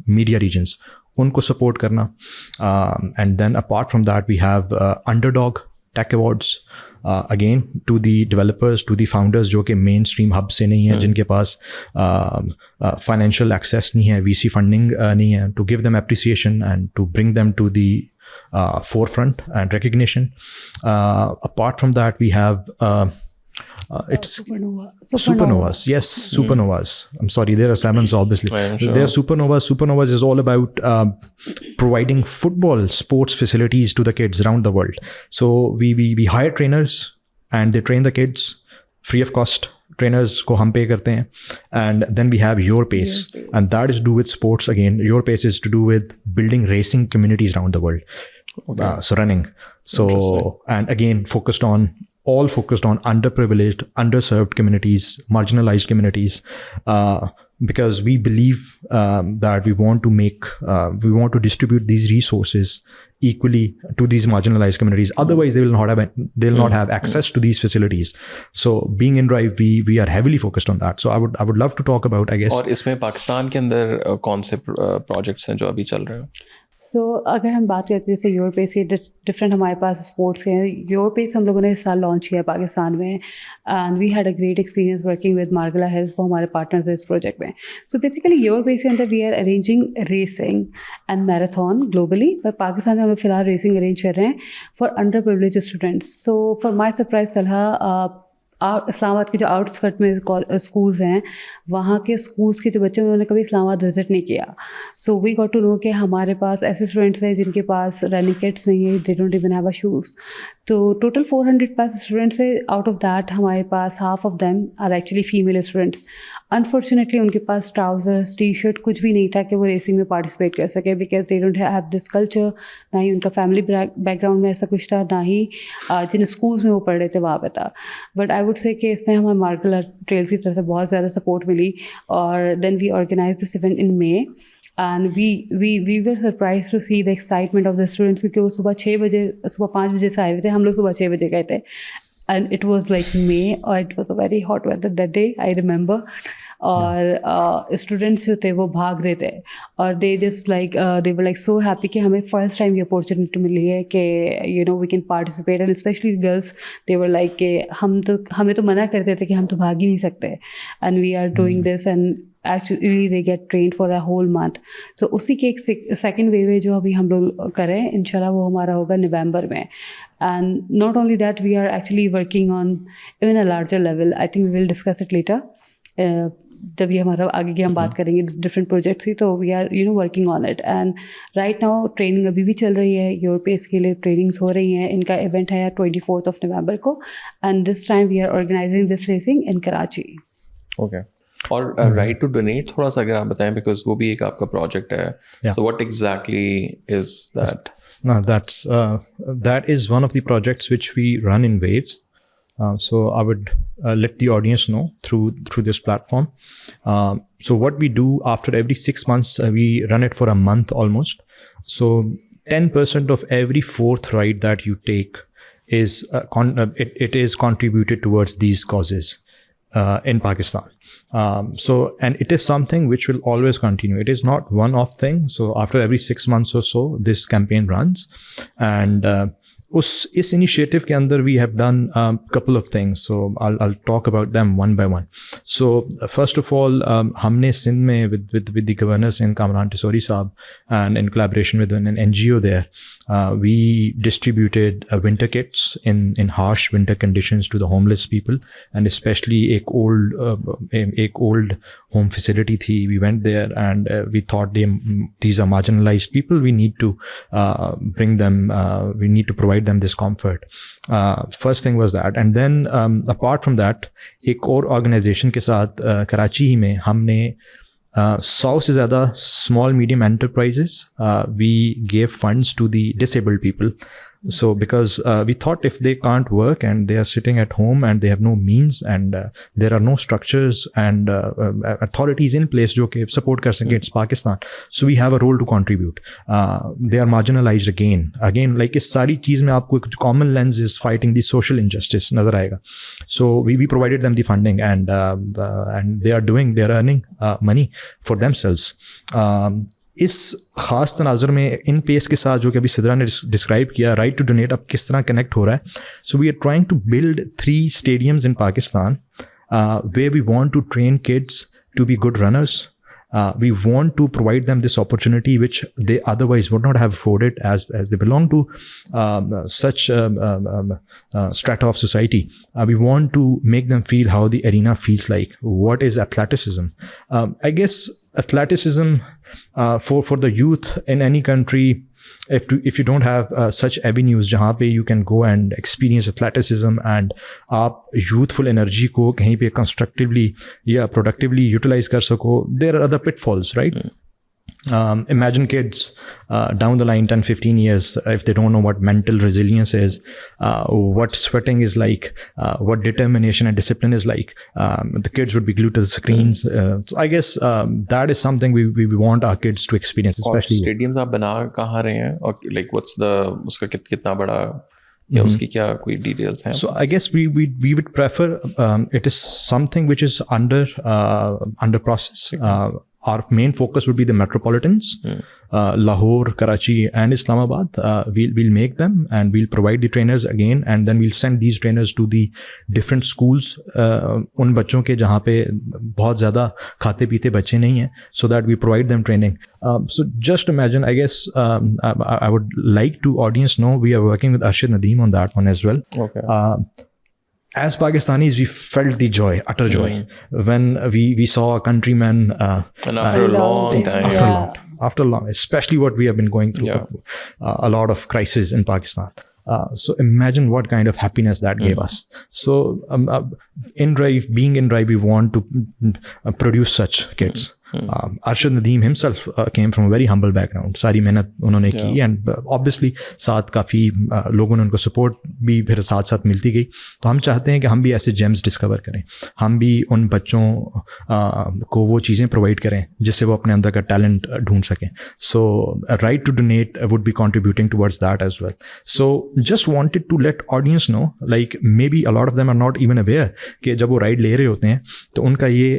S3: media regions. उनको support करना. And then apart from that, we have Underdog Tech Awards. Again, to the developers, to the founders जो कि mainstream hub से नहीं है, जिनके पास financial access नहीं है, VC funding नहीं है, to give them appreciation and to bring them to the forefront and recognition. Apart from that, we have it's supernovas. Yes, supernovas. I'm sorry, there are 7, obviously. Sure. There are supernovas. Supernovas is all about providing football sports facilities to the kids around the world. So we hire trainers and they train the kids free of cost. Trainers को हम pay करते हैं. And then we have Your Pace, and that is to do with sports again. Your Pace is to do with building racing communities around the world. So running. So and again focused on underprivileged, underserved communities, marginalized communities, because we believe that we want to distribute these resources equally to these marginalized communities. Otherwise, they'll not have access to these facilities. So, being InDrive, we are heavily focused on that. So, I would love to talk about, I guess.
S1: और इसमें पाकिस्तान के अंदर कौन से projects हैं जो अभी चल रहे हैं?
S2: सो अगर हम बात करते हैं जैसे योर पेस के डिफरेंट हमारे पास स्पोर्ट्स के हैं. योर पेस हम लोगों ने इस साल लॉन्च किया पाकिस्तान में, and we had a great experience working with Margalla Health, वो हमारे पार्टनर्स हैं इस प्रोजेक्ट में. सो बेसिकली योर पेस के अंदर we are arranging racing and marathon globally, पर पाकिस्तान में हमें फ़िलहाल रेसिंग अरेंज कर रहे हैं for under privilege students. So for my surprise, Talha Islamabad के जो आउटस्कर्ट में स्कूल्स हैं, वहाँ के स्कूल्स के जो बच्चे उन्होंने कभी इस्लामाबाद विजिट नहीं किया. So we got to know कि हमारे पास ऐसे स्टूडेंट्स हैं जिनके पास रनिंग किट्स नहीं है, they don't even have a shoes. तो टोटल 400 प्लस स्टूडेंट्स है. आउट ऑफ दैट हमारे पास half of them are actually female students. Unfortunately उनके पास ट्राउज़र्स, टी शर्ट कुछ भी नहीं था कि वो रेसिंग में पार्टिसिपेट कर सके, because they don't have this culture. ना ही उनका फैमिली बैकग्राउंड में ऐसा कुछ था, ना ही जिन स्कूल्स में वो पढ़ रहे थे वहाँ पे था. बट आई वुड से कि इसमें हमें मार्शल ट्रेल्स की तरफ से बहुत ज़्यादा सपोर्ट मिली. और then we organize this event in May. And we were surprised to see the excitement of the students, क्योंकि वो सुबह 5 बजे से आए हुए थे. हम लोग सुबह 6 बजे गए थे. And it was like May, or it was a very hot weather that day, I remember. और स्टूडेंट्स जो थे वो भाग रहे थे, और they just like they were like so happy कि हमें फर्स्ट टाइम ये अपॉर्चुनिटी मिली है कि you know we can participate. And specially girls, they were like कि हमें तो मना करते थे कि हम तो भाग ही नहीं सकते, and we are doing this. And actually they get trained for a whole month. तो उसी के एक सेकेंड वेव है जो अभी हम लोग करें, इंशाल्लाह वो हमारा होगा नवंबर में. And not only that, we are actually working on even a larger level. I think we will discuss it later. जब ये हमारा आगे की हम बात करेंगे डिफरेंट प्रोजेक्ट्स की, तो we are working on it. And right now training अभी भी चल रही है. यूरोप इसके लिए ट्रेनिंग्स हो रही हैं. इनका इवेंट है 24 नवंबर को, and this time we are organizing this racing in Karachi.
S1: Okay. और राइट टू डोनेट थोड़ा सा अगर आप बताएं, बिकॉज वो भी एक आपका प्रोजेक्ट है. So what exactly is that?
S3: No, that is one of the projects which we run in waves. So I would let the audience know through this platform. So what we do after every 6 months, we run it for a month almost. So 10% of every fourth ride that you take is it is contributed towards these causes in Pakistan. And it is something which will always continue. It is not one-off thing. So after every 6 months or so, this campaign runs. And इस initiative के अंदर we have done a couple of things. So I'll talk about them one by one. So first of all, हमने सिंध में with the governor Sindh Kamran Tisori Saab, and in collaboration with an NGO there, we distributed winter kits in harsh winter conditions to the homeless people, and especially एक old home facility थी. We went there and we thought these are marginalized people. We need to bring them. We need to provide them this comfort. First thing was that, and then apart from that, एक और organization के साथ कराची में हमने 100 से ज़्यादा small medium enterprises we gave funds to the disabled people. So because we thought if they can't work and they are sitting at home and they have no means and there are no structures and authorities in place जो कि support कर सकें, it's Pakistan. So we have a role to contribute. They are marginalized again like इस सारी चीज़ में आपको एक common lens is fighting the social injustice नज़र आएगा. So we provided them the funding and they are earning money for themselves. इस ख़ास तनाज़ुर में इन पेस के साथ जो कि अभी सिद्रा ने डिस्क्राइब किया, राइट टू डोनेट अब किस तरह कनेक्ट हो रहा है. So we are trying to build 3 stadiums in Pakistan where we want to train kids to be good runners. We want to provide them this opportunity which they otherwise would not have afforded as they belong to such strata of society. We want to make them feel how the arena feels like. What is athleticism? I guess athleticism for the youth in any country, if you don't have such avenues जहाँ पे you can go and experience athleticism and आप youthful energy को कहीं पे constructively या productively utilize कर सको, there are other pitfalls, right? Imagine kids down the line 10-15 years, if they don't know what mental resilience is, what sweating is like, what determination and discipline is like, the kids would be glued to the screens. So I guess that is something we want our kids to experience, especially.
S1: Stadiums आप बना कहाँ रहे हैं, और like what's the उसका कितना बड़ा या उसकी क्या कोई details हैं?
S3: So I guess we would prefer it is something which is under process. Our main focus would be the metropolitans, Lahore, Karachi and Islamabad. We'll make them and we'll provide the trainers again, and then we'll send these trainers to the different schools उन बच्चों के जहाँ पे बहुत ज़्यादा खाते पीते बच्चे नहीं हैं, so that we provide them training. So just imagine, I guess I would like to audience know we are working with Arshid Nadeem on that one as well.
S1: Okay.
S3: as Pakistanis, we felt the joy, utter joy, when we saw a countryman.
S1: And after a long time.
S3: After long, especially what we have been going through, a lot of crisis in Pakistan. So imagine what kind of happiness that gave us. So InDrive, being InDrive, we want to produce such kits. Arshad Nadeem himself came from a very humble background. सारी मेहनत उन्होंने की, and obviously साथ काफ़ी लोगों ने उनको support भी फिर साथ साथ मिलती गई. तो हम चाहते हैं कि हम भी ऐसे gems discover करें, हम भी उन बच्चों को वो चीज़ें provide करें जिससे वो अपने अंदर का talent ढूंढ सकें. So right to donate would be contributing towards that as well. So just wanted to let audience know, like maybe a lot of them are not even aware कि जब वो ride ले रहे होते हैं तो उनका ये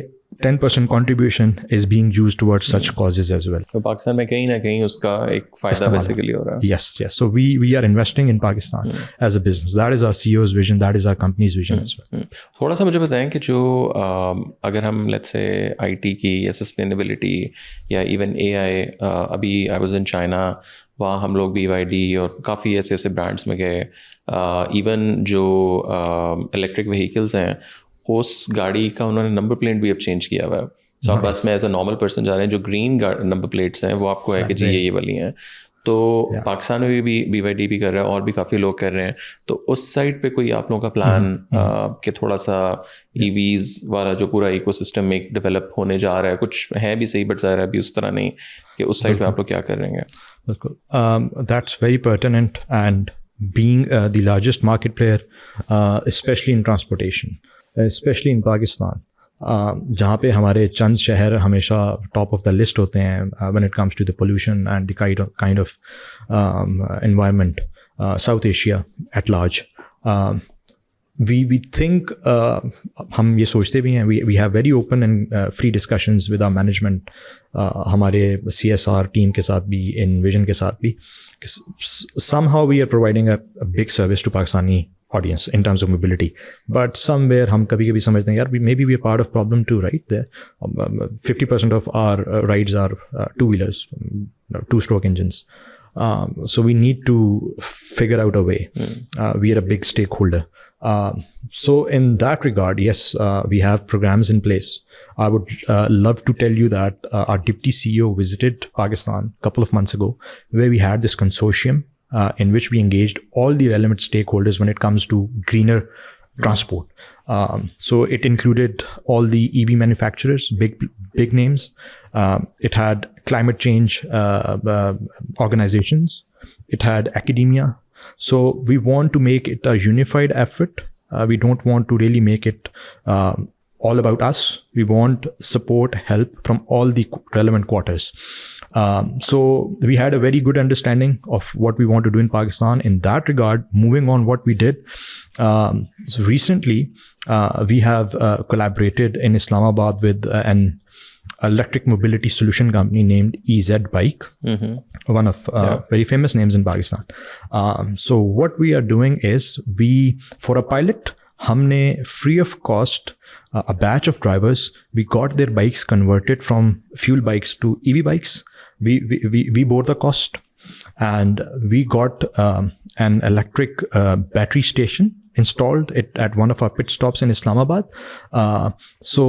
S3: 10% contribution is being used towards such causes as well.
S1: तो पाकिस्तान में कहीं ना कहीं उसका एक फ़ायदा basically हो रहा है.
S3: Yes. So we are investing in Pakistan as a business. That is our CEO's vision. That is our company's vision as well.
S1: थोड़ा सा मुझे बताएं कि जो अगर हम let's say IT की या sustainability या even AI, अभी I was in China, वहाँ हम लोग BYD और काफ़ी ऐसे ब्रांड्स में गए. इवन जो इलेक्ट्रिक व्हीकल्स हैं, उस गाड़ी का उन्होंने नंबर प्लेट भी अब चेंज किया हुआ है. सो आप बस में एज अ नॉर्मल पर्सन जा रहे हैं, जो ग्रीन नंबर प्लेट्स हैं वो आपको है कि जी ये वाली हैं. तो पाकिस्तान में भी BYD भी कर रहा है और भी काफ़ी लोग कर रहे हैं. तो उस साइड पे कोई आप लोगों का प्लान कि थोड़ा सा EVs वाला जो पूरा इकोसिस्टम एक डेवलप होने जा रहा है, कुछ है भी सही बट ज़ाहिर है अभी उस तरह नहीं, कि उस साइड पे आप लोग क्या कर रहे हैं?
S3: That's very pertinent, and being the largest market player, especially in transportation, especially in Pakistan, जहाँ पे हमारे चंद शहर हमेशा टॉप ऑफ द लिस्ट होते हैं when it comes to the pollution and the kind of environment, South Asia at large. We think, हम ये सोचते भी हैं, we have very open and free discussions with our management, हमारे CSR team के साथ भी, InVision के साथ भी. Somehow we are providing a big service to Pakistani audience in terms of mobility, but somewhere हम कभी-कभी समझते हैं यार, maybe we are part of problem too, right? There 50% of our rides are two-wheelers, two-stroke engines. So we need to figure out a way. We are a big stakeholder. So in that regard, yes, we have programs in place. I would love to tell you that our deputy CEO visited Pakistan a couple of months ago, where we had this consortium in which we engaged all the relevant stakeholders when it comes to greener transport. So it included all the EV manufacturers, big names. It had climate change organizations. It had academia. So we want to make it a unified effort. We don't want to really make it all about us. We want support, help from all the relevant quarters. So we had a very good understanding of what we want to do in Pakistan. In that regard, moving on what we did, so recently we have collaborated in Islamabad with an electric mobility solution company named EZ Bike, one of very famous names in Pakistan. So what we are doing is, for a pilot, हमने free of cost a batch of drivers, we got their bikes converted from fuel bikes to EV bikes. We bore the cost, and we got an electric battery station installed at one of our pit stops in Islamabad. So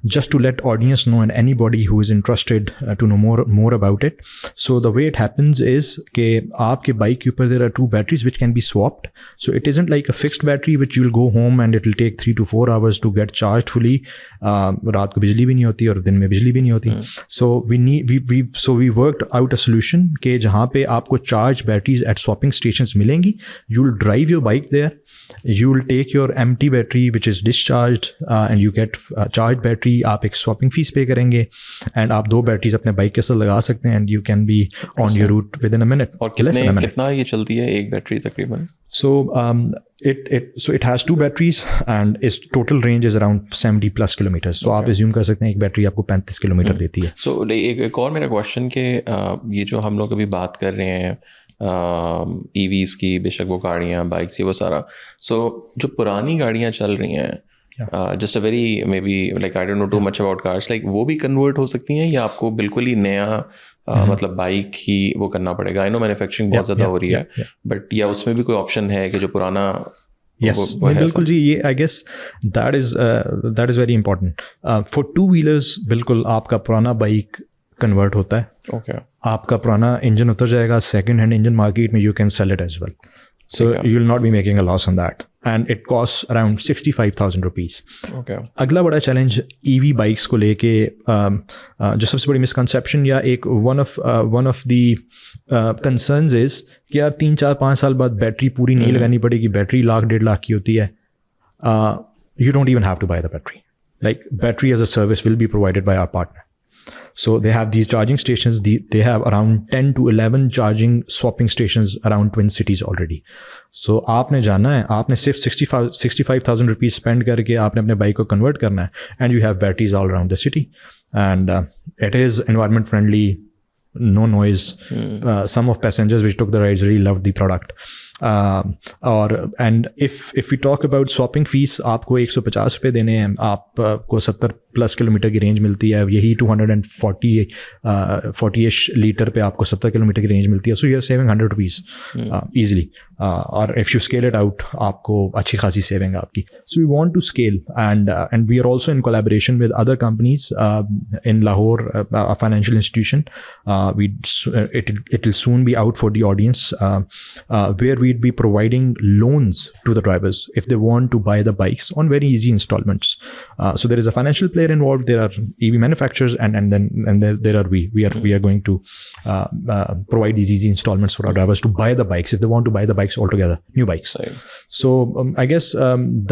S3: just to let audience know, and anybody who is interested to know more about it. So the way it happens is कि आपके bike के ऊपर there are two batteries which can be swapped. So it isn't like a fixed battery which you will go home and it will take 3 to 4 hours to get charged fully. रात को बिजली भी नहीं होती और दिन में बिजली भी नहीं होती. So we worked out a solution कि जहाँ पे आपको charge batteries at swapping stations मिलेंगी. You'll drive your bike there. You will take your empty battery which is discharged and you get charged battery. आप एक swapping fees pay करेंगे and आप 2 batteries अपने bike के साथ लगा सकते हैं and you can be on your route within a minute.
S1: और कितना ये चलती है एक बैटरी तकरीबन?
S3: So it has 2 batteries and its total range is around 70 plus kilometers. So आप assume कर सकते हैं एक बैटरी आपको 35 किलोमीटर देती है.
S1: So एक और मेरा क्वेश्चन कि ये जो हम लोग अभी बात कर रहे हैं EVs की, बेशक वो गाड़ियाँ, बाइक्स, ये वो सारा, सो जो पुरानी गाड़ियाँ चल रही हैं, just a very may be like I don't know too much about cars, like वो भी कन्वर्ट हो सकती हैं या आपको बिल्कुल ही नया मतलब बाइक ही वो करना पड़ेगा? आई नो मैन्युफैक्चरिंग बहुत ज़्यादा हो रही है, बट या उसमें भी कोई ऑप्शन है कि जो पुराना
S3: Yes, बिल्कुल जी. ये I guess that is very important. For two-wheelers बिल्कुल आपका पुराना बाइक कन्वर्ट होता है.
S1: Okay.
S3: आपका पुराना इंजन उतर जाएगा. सेकेंड हैंड इंजन मार्केट में you can sell it as well. So you will not be making a loss on that. And it costs around 65,000 rupees.
S1: Okay.
S3: अगला बड़ा चैलेंज EV बाइक्स को लेके जो सबसे बड़ी मिसकंसेप्शन या एक one of the concerns is कि यार 3-4-5 साल बाद बैटरी पूरी नहीं लगानी पड़ेगी. बैटरी 1,00,000-1.5 लाख की होती है. You don't even have to buy the battery. Like battery as a service will be provided by our partner. So they have these charging stations. They have around 10 to 11 charging swapping stations around Twin Cities already. So आपने जाना है, आपने सिर्फ 65,000 rupees spend करके आपने अपने bike को convert करना है, and you have batteries all around the city, and it is environment friendly, no noise. Some of passengers which took the rides really loved the product. And if we talk about swapping fees, आपको 150 रुपये देने हैं, आपको 70+ kilometre की range मिलती है. यही 240-ish litre पे आपको 70 किलोमीटर की रेंज मिलती है. So you are saving 100 rupees easily. और if you scale it out आपको अच्छी खासी सेविंग आपकी. So we want to scale, and we are also in collaboration with other companies in Lahore, a financial institution. It will soon be out for the audience, where we'd be providing loans to the drivers if they want to buy the bikes on very easy installments. So there is a financial player involved. There are EV manufacturers, and then there are we are going to provide these easy installments for our drivers to buy the bikes if they want to buy the bikes altogether, new bikes.
S1: Right.
S3: So I guess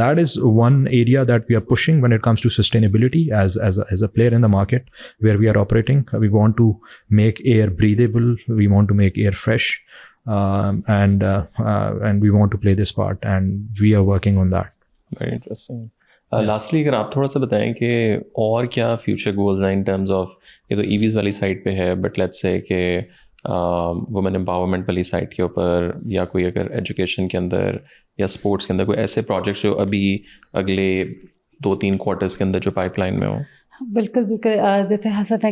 S3: that is one area that we are pushing when it comes to sustainability as a player in the market where we are operating. We want to make air breathable. We want to make air fresh. And we want to play this part, and we are working on that.
S1: Very interesting. Lastly, अगर आप थोड़ा सा बताएं कि और क्या future goals हैं in terms of, ये तो EVs वाली साइड पे है, बट लेट्स से कि वुमेन एम्पावरमेंट वाली साइड के ऊपर, या कोई अगर एजुकेशन के अंदर या स्पोर्ट्स के अंदर कोई ऐसे प्रोजेक्ट्स जो अभी अगले 2-3 क्वार्टर्स के अंदर जो पाइपलाइन में हो.
S2: बिल्कुल. जैसे हसन ने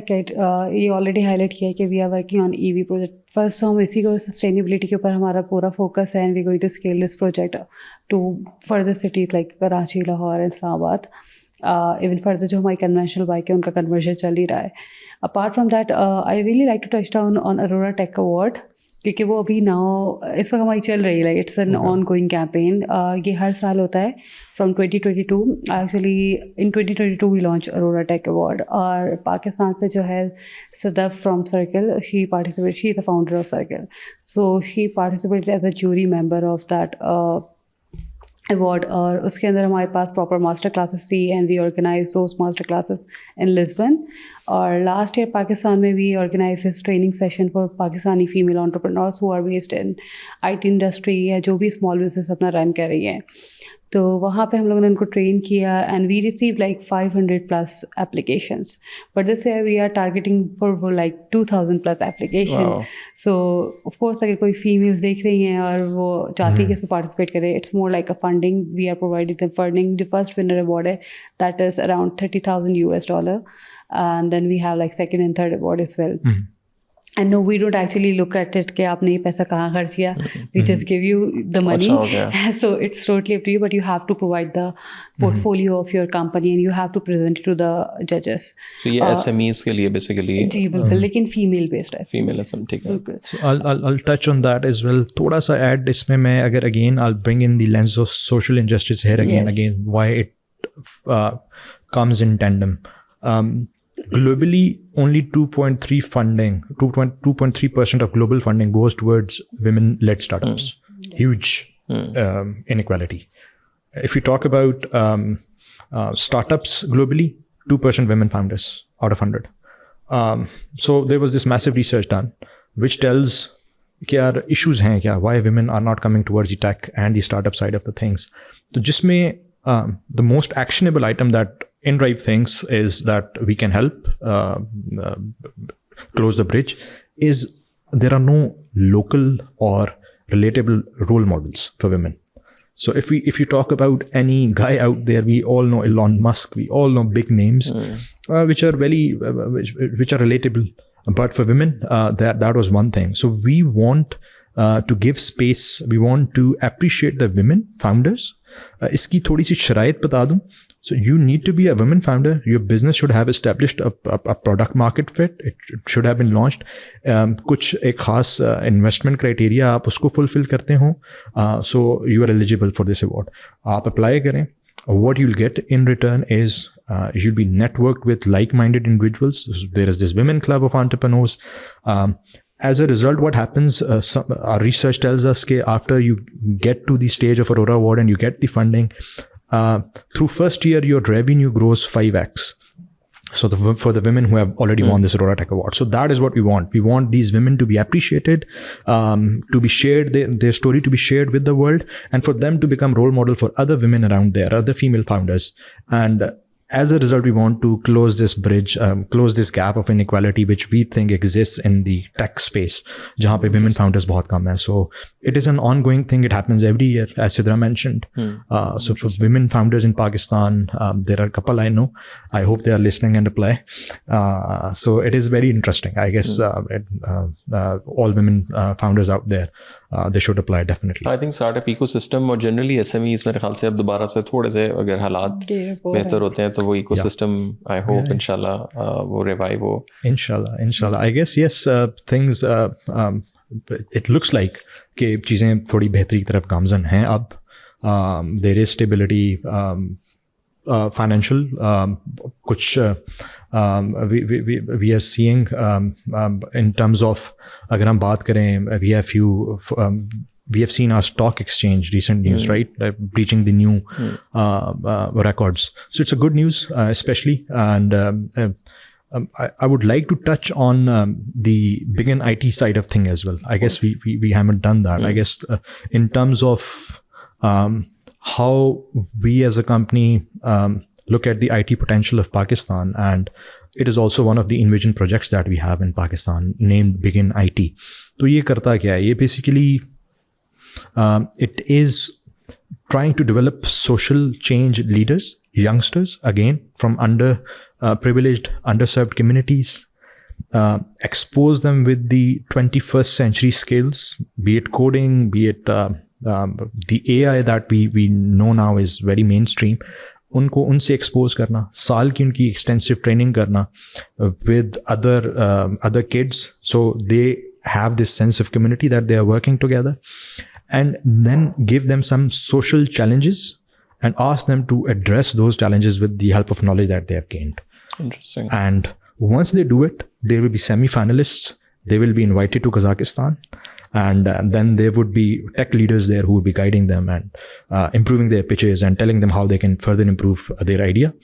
S2: ये ऑलरेडी हाईलाइट किया है कि we are working on EV project. First हम इसी को सस्टेनेबिलिटी के ऊपर हमारा पूरा फोकस है, and we going to scale this project to further cities like Karachi, Lahore, Islamabad. Even further जो हमारी कन्वेंशनल बाइक है उनका कन्वर्जन चल ही रहा है. Apart from that I really like to touch down on Aurora take Award, क्योंकि वो अभी नाउ इस वक्त हमारी चल रही है. Like it's an on going campaign. ये हर साल होता है from 2022. Actually in 2022 we launch Aurora take award, और पाकिस्तान से जो है Sadaf from Circle, she is a founder of Circle. So she participated as a jury member of that award. और उसके अंदर हमारे पास प्रॉपर मास्टर क्लासेस थी, and we organize those master classes in Lisbon. और लास्ट ईयर पाकिस्तान में we organize this training session for Pakistani female entrepreneurs who are based in IT industry या जो भी स्मॉल बिजनेस अपना रन कर रही हैं. तो वहाँ पे हम लोगों ने उनको ट्रेन किया, and we receive like 500+ applications, but this year we are targeting for like 2,000+ application. So of course अगर कोई फीमेल्स देख रही हैं और वो चाहती है कि इसमें पार्टिसिपेट करें, it's more like a funding. We are providing the funding. The first winner award है that is around $30,000, and then we have like second and third award as well. And no, we don't actually look at it कि आपने ये पैसा कहाँ खर्च किया. We just give you the money. So it's totally up to you, but you have to provide the portfolio of your company, and you have to present it to the judges.
S1: So ये SMEs के लिए basically.
S2: जी बिल्कुल, लेकिन female based है.
S1: Female ठीक है.
S3: So I'll touch on that as well. थोड़ा सा add इसमें मैं अगर again I'll bring in the lens of social injustice here again. Why it comes in tandem. Globally, only 2.3% of global funding goes towards women-led startups. Huge inequality. If you talk about startups globally, 2% women founders out of 100. So there was this massive research done, which tells क्या issues हैं क्या, why women are not coming towards the tech and the startup side of the things. तो जिसमें the most actionable item that InDrive thinks is that we can help close the bridge is there are no local or relatable role models for women. So if you talk about any guy out there, we all know Elon Musk, we all know big names which are relatable, but for women that was one thing. So we want to give space. We want to appreciate the women founders. इसकी थोड़ी सी शराइत बता दूं. So you need to be a women founder. Your business should have established a product market fit. It should have been launched. कुछ एक खास investment criteria आप उसको fulfill करते हो. So you are eligible for this award. आप apply करें. What you'll get in return is you'll be networked with like-minded individuals. There is this women club of entrepreneurs. As a result, what happens, our research tells us that after you get to the stage of Aurora Award and you get the funding, through first year, your revenue grows 5x. So for the women who have already won this Aurora Tech Award. So that is what we want. We want these women to be appreciated, to be shared, their story to be shared with the world, and for them to become role model for other women around there, other female founders. And as a result, we want to close this bridge, close this gap of inequality which we think exists in the tech space, जहाँ पे women founders बहुत कम हैं. So it is an ongoing thing. It happens every year, as Sidra mentioned. So for women founders in Pakistan, there are a couple I know. I hope they are listening and apply. So it is very interesting. I guess all women founders out there, they should apply definitely.
S1: I think startup ecosystem और generally SMEs मेरे ख्याल से अब दोबारा से थोड़े से अगर हालात बेहतर होते हैं तो वो ecosystem I hope इंशाल्लाह वो revive हो.
S3: Inshallah. I guess yes, things it looks like कि चीज़ें थोड़ी बेहतरी की तरफ गामज़न हैं अब. There is stability, financial, कुछ we are seeing in terms of अगर हम बात करें, we have seen our stock exchange recent news, right? Breaching the new records. So it's a good news, especially. And I would like to touch on the Begin IT side of thing as well. I guess we haven't done that. I guess in terms of how we as a company look at the IT potential of Pakistan, and it is also one of the envisioned projects that we have in Pakistan named Begin IT. तो ये करता क्या है? ये basically it is trying to develop social change leaders, youngsters, again from privileged, underserved communities, expose them with the 21st century skills, be it coding, be it the AI that we know now is very mainstream. उनसे expose करना, साल की उनकी extensive training करना with other kids, so they have this sense of community that they are working together, and then give them some social challenges and ask them to address those challenges with the help of knowledge that they have gained.
S1: Interesting.
S3: And once they do it, they will be semi-finalists. They will be invited to Kazakhstan. And then there would be tech leaders there who would be guiding them and improving their pitches and telling them how they can further improve their idea.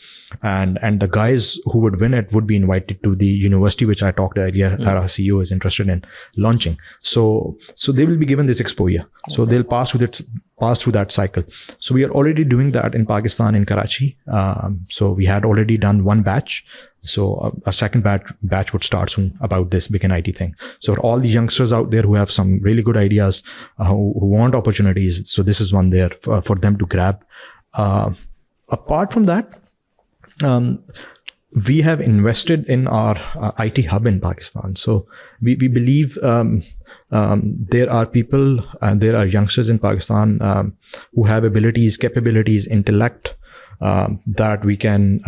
S3: And the guys who would win it would be invited to the university, which I talked earlier, that our CEO is interested in launching. So they will be given this exposure. So they'll pass through that cycle. So we are already doing that in Pakistan, in Karachi. So we had already done one batch. So our second batch would start soon about this Begin IT thing. So all the youngsters out there who have some really good ideas, who want opportunities, so this is one there for them to grab. Apart from that, we have invested in our IT hub in Pakistan. So we believe there are people, there are youngsters in Pakistan who have abilities, capabilities, intellect that we can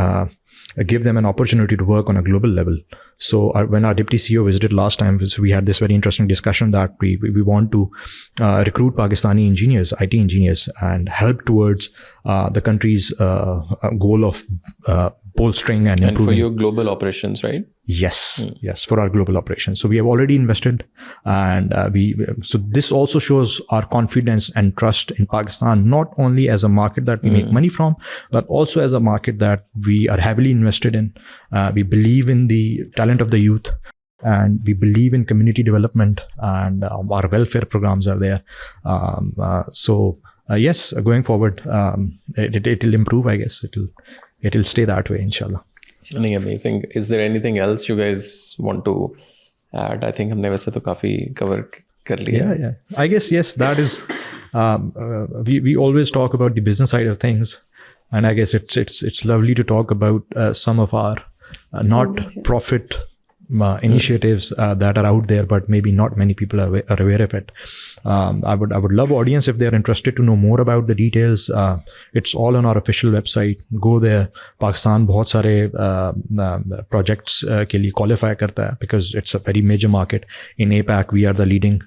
S3: give them an opportunity to work on a global level. So when our deputy CEO visited last time, so we had this very interesting discussion that we want to recruit Pakistani engineers, IT engineers, and help towards the country's goal of bolstering and improving.
S1: And for your global operations, right?
S3: Yes, yes, for our global operations. So we have already invested, and so this also shows our confidence and trust in Pakistan, not only as a market that we make money from, but also as a market that we are heavily invested in. We believe in the talent of the youth, and we believe in community development, and our welfare programs are there. So yes, going forward, it will improve. I guess it will stay that way, inshallah.
S1: Amazing. Is there anything else you guys want to add? I think हमने वैसे तो काफी cover कर लिया.
S3: Yeah. I guess yes. That is. We always talk about the business side of things, and I guess it's lovely to talk about some of our not profit initiatives that are out there, but maybe not many people are aware of it. I would love audience, if they're interested to know more about the details, it's all on our official website. Go there. Pakistan बहुत सारे projects के लिए qualify करता है, because it's a very major market. In APAC, we are the leading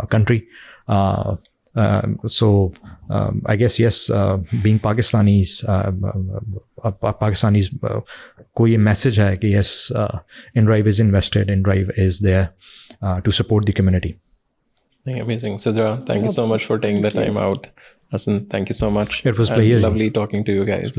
S3: country. So I guess, yes, being Pakistanis, को ये message है कि yes, InDrive is invested, InDrive is there to support the community.
S1: Amazing. Sidra, thank you so much for taking the time out. Hasan, thank you so much.
S3: It was
S1: lovely talking to you guys.